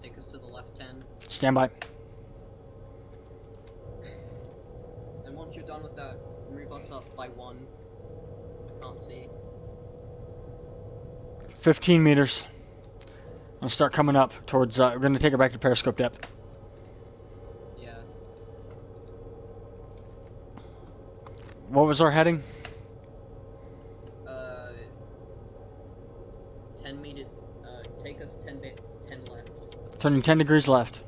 Take us to the left 10. Stand by. And once you're done with that, move us up by 1. I can't see. 15 meters. I'll start coming up towards, we're gonna take it back to periscope depth. Yeah. What was our heading? 10 meter. Take us 10 left. Turning 10 degrees left.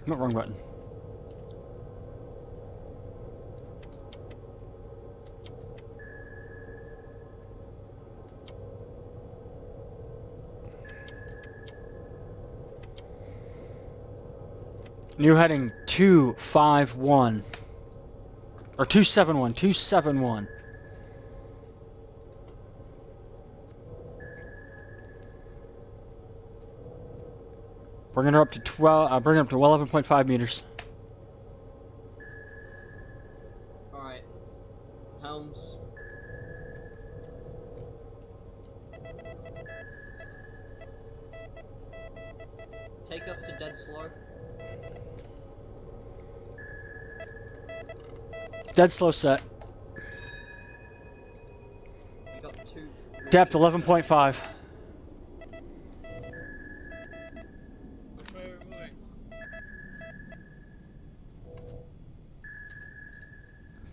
No, wrong button. New heading 251. Or 271. 271. Bringing her up to 12. Bringing her up to 11.5 meters. Alright. Helms. Take us to dead slow. Dead slow set. We got 2. Depth 11.5. Which way are we moving?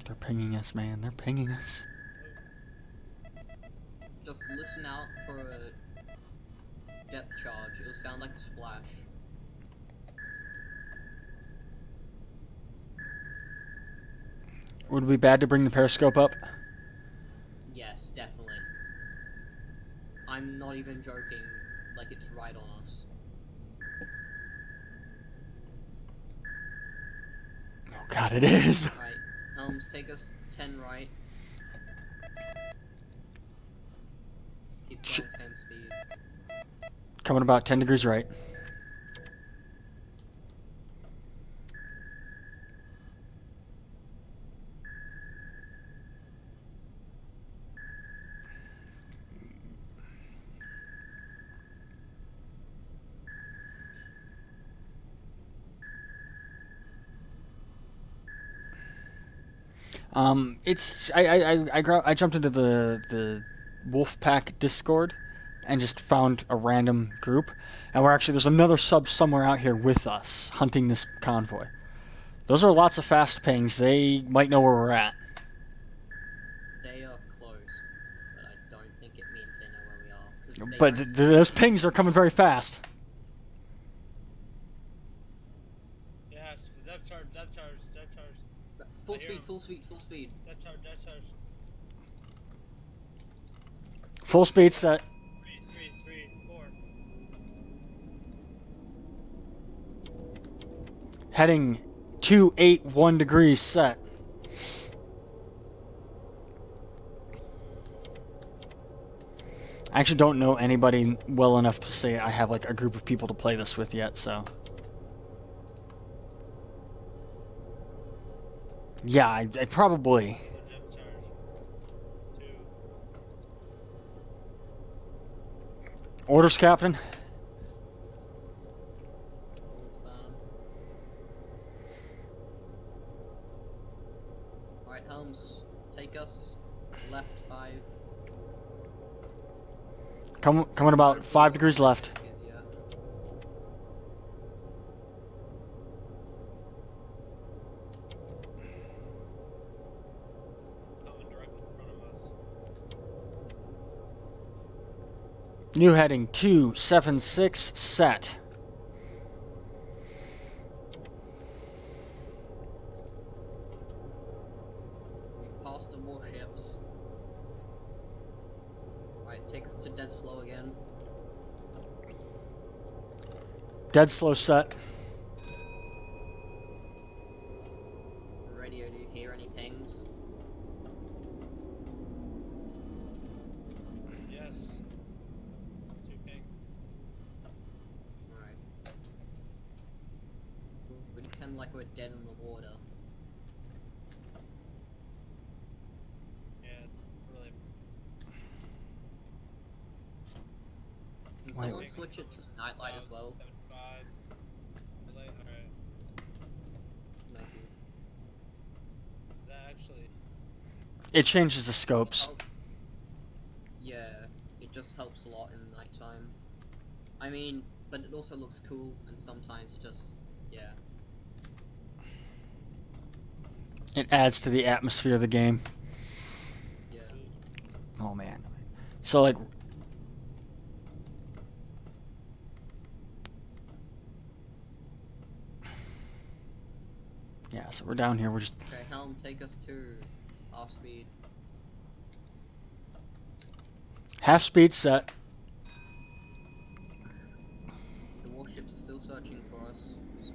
They're pinging us, man. They're pinging us. Just listen out for a depth charge. It'll sound like a splash. Would it be bad to bring the periscope up? Yes, definitely. I'm not even joking. Like, it's right on us. Oh god, it is. Right. Helms, take us 10 right. Keep going same speed. Coming about 10 degrees right. I jumped into the Wolfpack Discord and just found a random group, and there's another sub somewhere out here with us hunting this convoy. Those are lots of fast pings. They might know where we're at. They are close, but I don't think it means they know where we are. 'Cause they But don't- those pings are coming very fast. Yes, depth charge. Full I hear speed, him. full speed, full speed. Depth charge. Full speed set. 3, 4. Heading 281 degrees set. I actually don't know anybody well enough to say I have like a group of people to play this with yet, so. Yeah, I probably. Depth charge. 2. Orders, Captain. Alright, Helms, take us left 5. Coming about 5 degrees left. Yeah. Coming directly in front of us. New heading 276 set. We've passed the warships. Alright, take us to dead slow again. Dead slow set. Radio, do you hear any pings? Yes. 2 ping. Alright. We pretend like we're dead in the water. Yeah, really. Can Wait. someone switch it to nightlight as well? 75. Alright. Thank you. Is that actually? It changes the scopes. Yeah, it just helps a lot in the nighttime. I mean, but it also looks cool, and sometimes it just, yeah. It adds to the atmosphere of the game. Yeah. Oh man. So like. Yeah, so we're down here. We're just. Okay, Helm, take us to half speed. Half speed set. The warships are still searching for us, so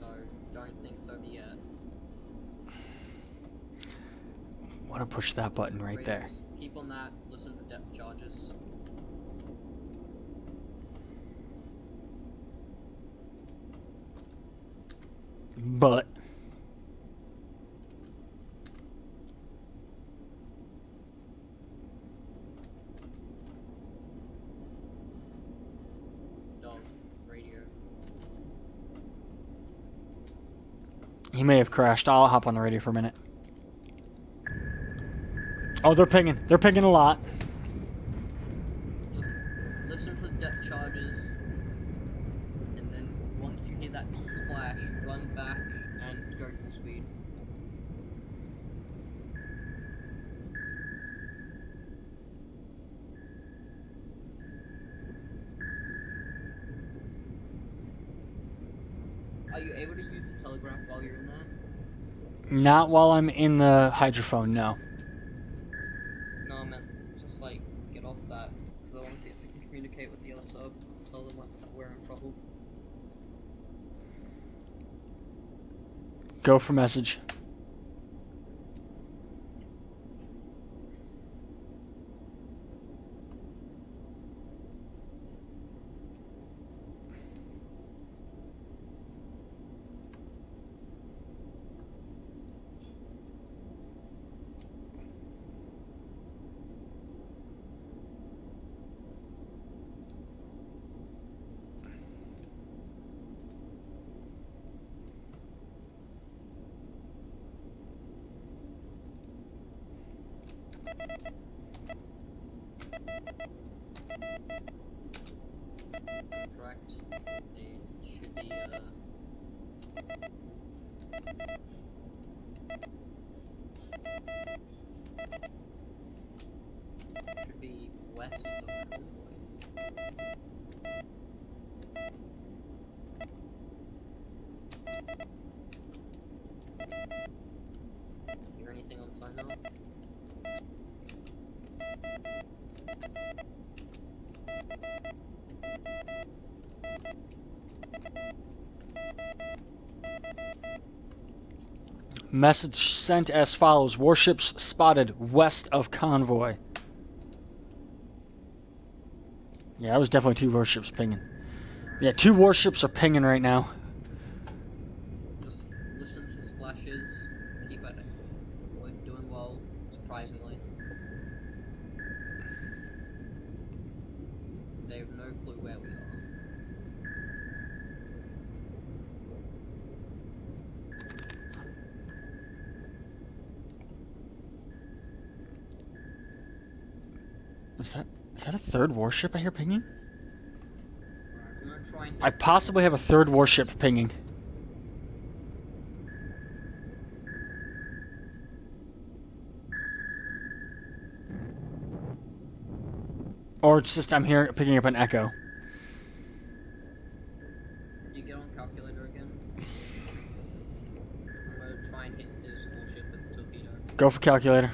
don't think it's over yet. Want to push that button right there. Radios, keep on that, listen for depth charges. but Dog, radio. he may have crashed. I'll hop on the radio for a minute. Oh, they're pinging. They're pinging a lot. Just listen for the depth charges, and then once you hear that splash, run back and go full speed. Are you able to use the telegraph while you're in there? Not while I'm in the hydrophone, no. No, I meant just like get off that, because I want to see if we can communicate with the other sub, tell them like, we're in trouble. Go for message. Correct. It should be west of the convoy. Hear anything on sign now? Message sent as follows. Warships spotted west of convoy. Yeah, that was definitely 2 warships pinging. Yeah, 2 warships are pinging right now. Just listen for splashes, keep at it. We're doing well, surprisingly. They have no clue where we are. Is that a 3rd warship I hear pinging? Alright, I'm gonna try and I possibly have a 3rd warship pinging. Or it's just I'm here picking up an echo. you get on calculator again. I'm gonna try and hit this warship with the torpedo. Go for calculator.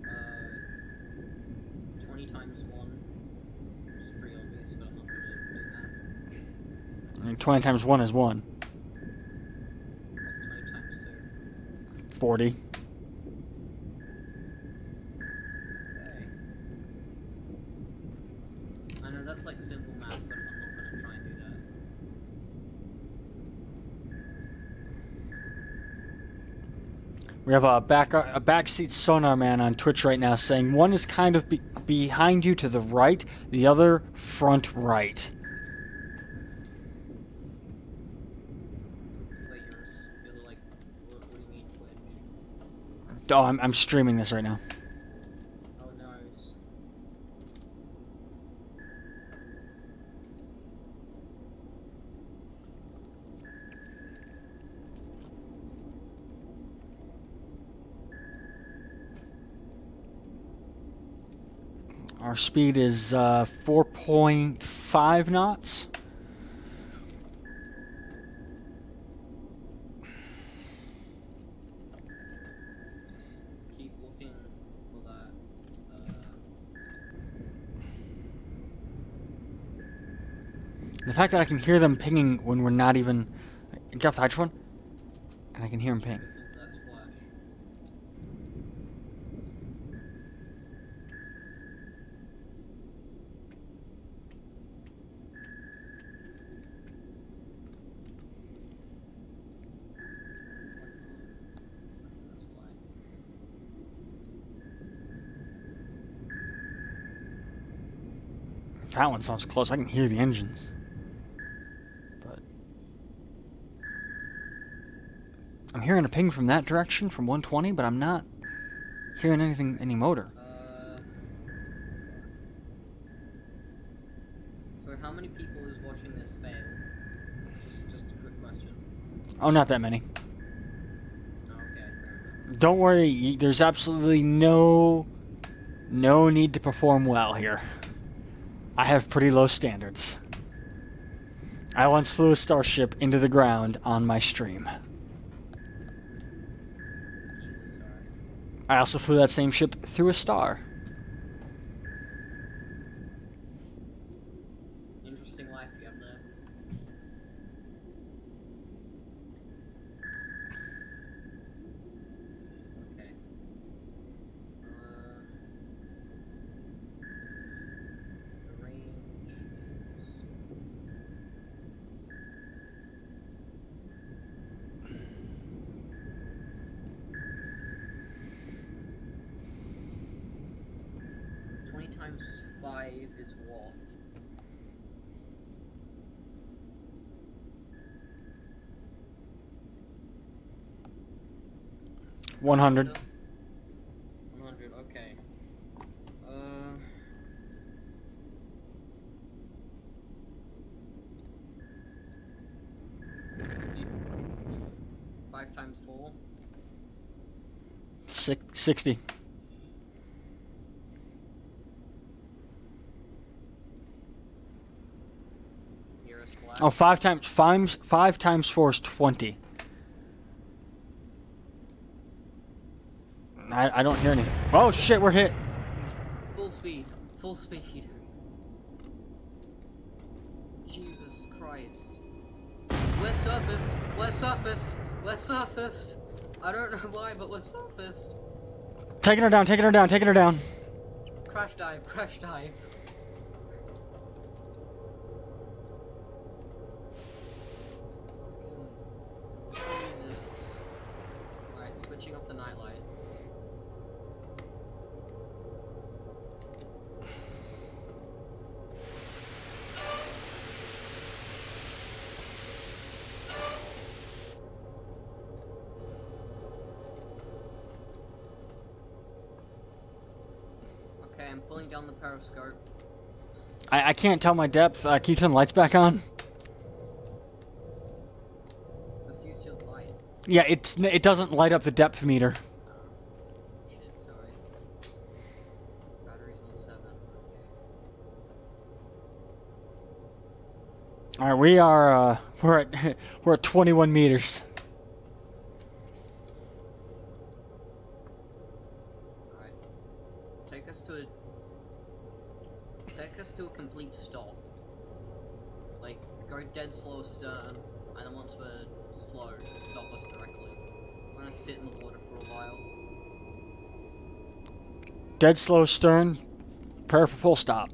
Uh, 20 times 1, which is pretty obvious, but I'm not gonna do math. I mean, 20 times 1 is 1. What's 20 times 2? 40. Okay. I know that's like simple math, but I'm not gonna try and do that. We have a backseat sonar man on Twitch right now saying one is kind of behind you to the right, the other front right. Wait, you're like, what do you mean Twitch? Oh, I'm streaming this right now. Oh no. Our speed is 4.5 knots. Just keep looking for that. The fact that I can hear them pinging when we're not even... Get off the hydrophone, and I can hear them ping. That splash. That one sounds close. I can hear the engines. But I'm hearing a ping from that direction, from 120, but I'm not hearing anything, any motor. So how many people is watching this fail? Just a quick question. Oh, not that many. Oh, okay, fair enough. Don't worry, there's absolutely no need to perform well here. I have pretty low standards. I once flew a starship into the ground on my stream. Jesus, sorry. I also flew that same ship through a star. Interesting life you have there. Okay. The range is... $20 times 5 is what? $100. 100, okay. 5 times 4? 60. Hear us flash? Oh, 5 times 4 is 20. I don't hear anything. Oh shit, we're hit. Full speed. Full speed. Jesus Christ. We're surfaced. We're surfaced. We're surfaced. I don't know why, but we're surfaced. Taking her down, taking her down, taking her down. Crash dive. Crash dive. Jesus. Alright, switching off the nightlight. Okay, I'm pulling down the periscope. I can't tell my depth. Can you turn the lights back on? Just use your light. Yeah, it doesn't light up the depth meter. Shit, sorry. Battery's on 7. All right, we are we're at 21 meters. Alright. Take us to a complete stop. Like, go dead slow stern, and then once we're slow, stop us directly. We're gonna sit in the water for a while. Dead slow stern. Prepare for full stop.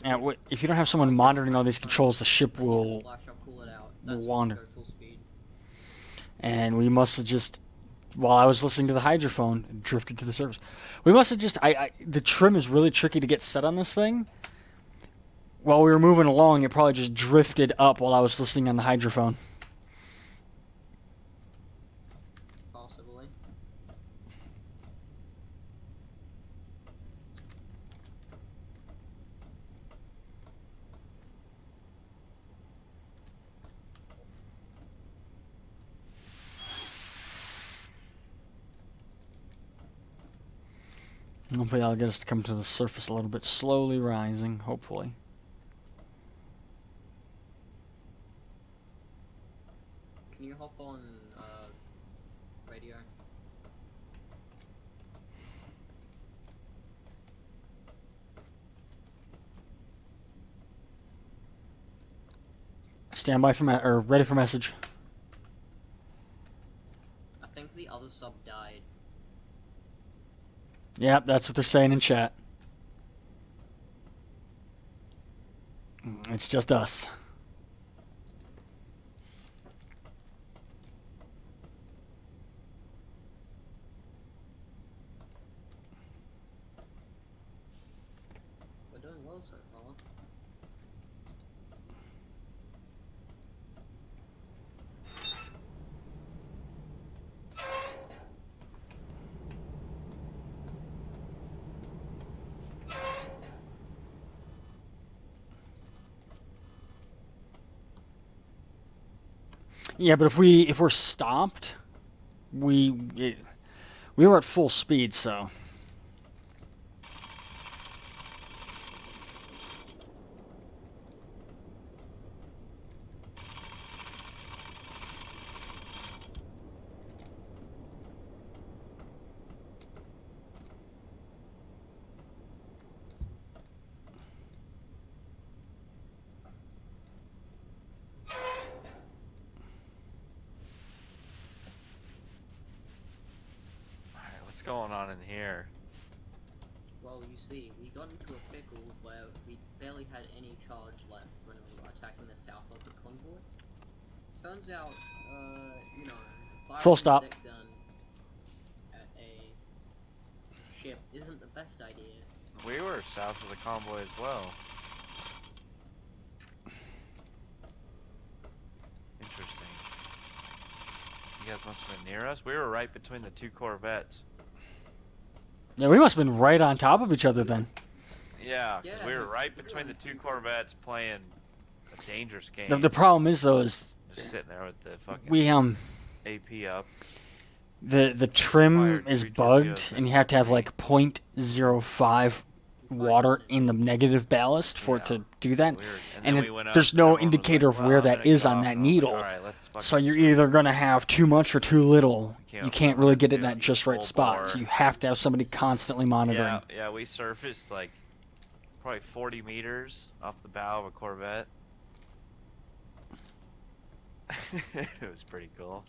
And if you don't have someone monitoring all these controls, the ship will Flash, I'll cool it out. will That's wander. Go full speed. And we must have just, while I was listening to the hydrophone, it drifted to the surface. We must have just, the trim is really tricky to get set on this thing. While we were moving along, it probably just drifted up while I was listening on the hydrophone. Possibly. Hopefully that'll get us to come to the surface a little bit, slowly rising, hopefully. Can you hop on, radio? Stand by for or ready for message. I think the other sub died. Yep, that's what they're saying in chat. It's just us. well so far. Yeah, but if we're stopped, we were at full speed, so. Alright, what's going on in here? Well, you see, we got into a pickle where we barely had any charge left when we were attacking the south of the convoy. Turns out, you know, Full firing stop. a deck gun at a ship isn't the best idea. We were south of the convoy as well. Interesting. You guys must have been near us. We were right between the two corvettes. Yeah, we must have been right on top of each other then. Yeah, 'cause Yeah, we were we- right we between the were- two corvettes playing a dangerous game. The problem is though is Just sitting there with the fucking we AP up. the trim Fired is 3 bugged, torpedoes and you have to have missing like .05 water in the negative ballast for it Yeah. to do that. Weird. And then it- we went up there's and no everyone was indicator like, of where "Wow, that let it is go on off," that and I was like, needle. "Alright, let's fucking So you're switch." either gonna have too much or too little. can't You can't really get it in do that just right full spot. So bore. you have to have somebody constantly monitoring. Yeah, we surfaced like probably 40 meters off the bow of a Corvette. It was pretty cool.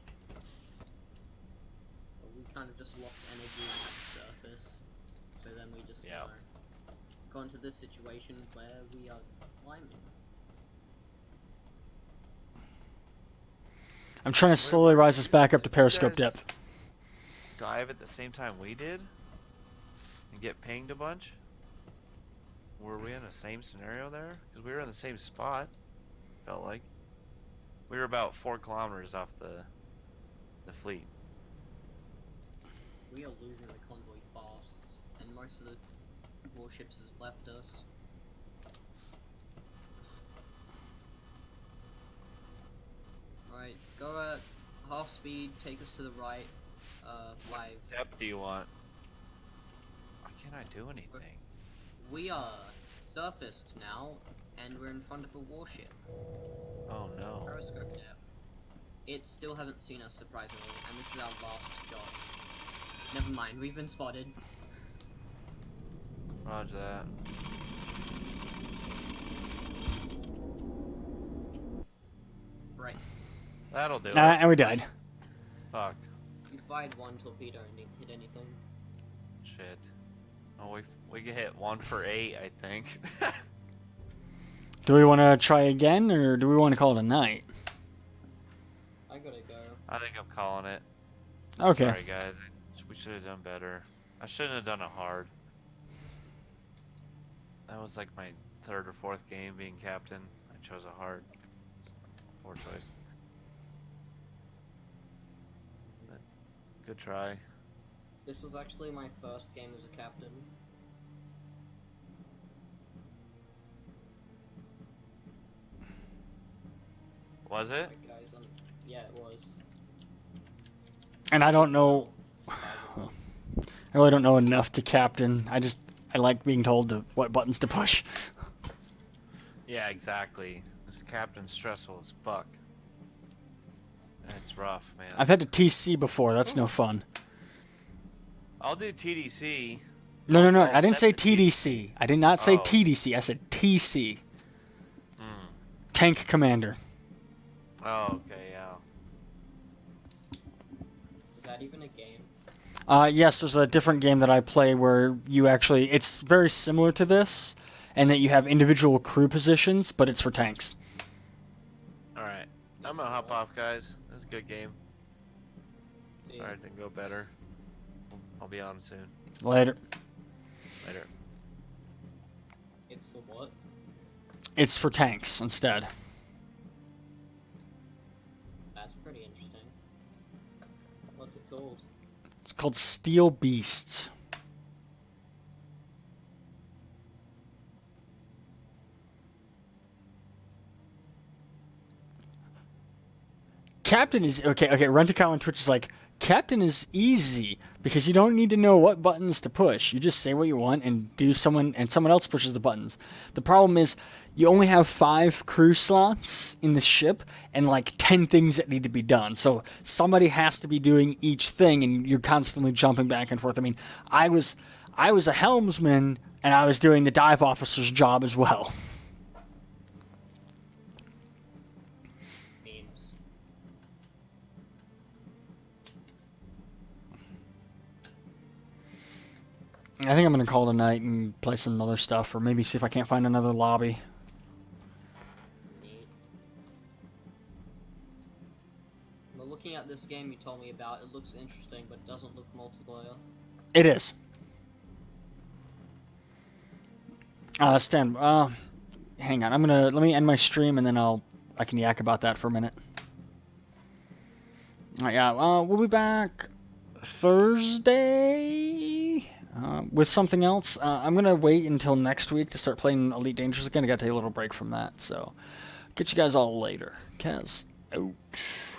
We kind of just lost energy on that surface. So then we just Yeah. got into this situation where we are climbing. I'm trying to slowly rise us back up to periscope guys- depth. Dive at the same time we did and get pinged a bunch? Were we in the same scenario there? Because we were in the same spot, felt like. We were about 4 kilometers off the fleet. We are losing the convoy fast, and most of the warships has left us. Alright, go at half speed, take us to the right, 5. Depth do you want? Why can't I do anything? We are surfaced now, and we're in front of a warship. Oh no. Periscope depth. It still hasn't seen us, surprisingly, and this is our last shot. Never mind, we've been spotted. Roger that. Right. That'll do it. And we died. Fuck. You fired one torpedo and didn't hit anything. Shit. Oh, we could hit 1 for 8, I think. Do we want to try again, or do we want to call it a night? I gotta go. I think I'm calling it. Okay. Sorry, guys. We should have done better. I shouldn't have done a hard. That was like my 3rd or 4th game being captain. I chose a hard. Poor choice. But good try. This was actually my first game as a captain. Was it? Right, guys, yeah, it was. And I don't know. I really don't know enough to captain. I like being told what buttons to push. Yeah, exactly. This captain's stressful as fuck. It's rough, man. I've had to TC before. That's no fun. I'll do TDC. No. I'll I didn't say set the TDC. I did not say Oh. TDC. I said TC. Hmm. Tank Commander. Oh, okay, yeah. Is that even a game? Yes, there's a different game that I play where you actually... It's very similar to this, and that you have individual crew positions, but it's for tanks. Alright. I'm gonna hop off, guys. It was a good game. See ya. Alright, didn't go better. I'll be on soon. Later. Later. It's for what? It's for tanks instead. That's pretty interesting. What's it called? It's called Steel Beasts. Captain is okay. Rent-A-Cow on Twitch is like, Captain is easy because you don't need to know what buttons to push. You just say what you want and someone else pushes the buttons. The problem is you only have 5 crew slots in the ship and like 10 things that need to be done. So somebody has to be doing each thing, and you're constantly jumping back and forth. I mean, I was a helmsman and I was doing the dive officer's job as well. Memes. I think I'm gonna call it a night and play some other stuff, or maybe see if I can't find another lobby. Neat. But looking at this game you told me about, it looks interesting, but it doesn't look multiplayer. It is. Stan, hang on. Let me end my stream and then I can yak about that for a minute. Yeah, we'll be back Thursday with something else. I'm gonna wait until next week to start playing Elite Dangerous again. I gotta take a little break from that, so get you guys all later. Kaz, ouch.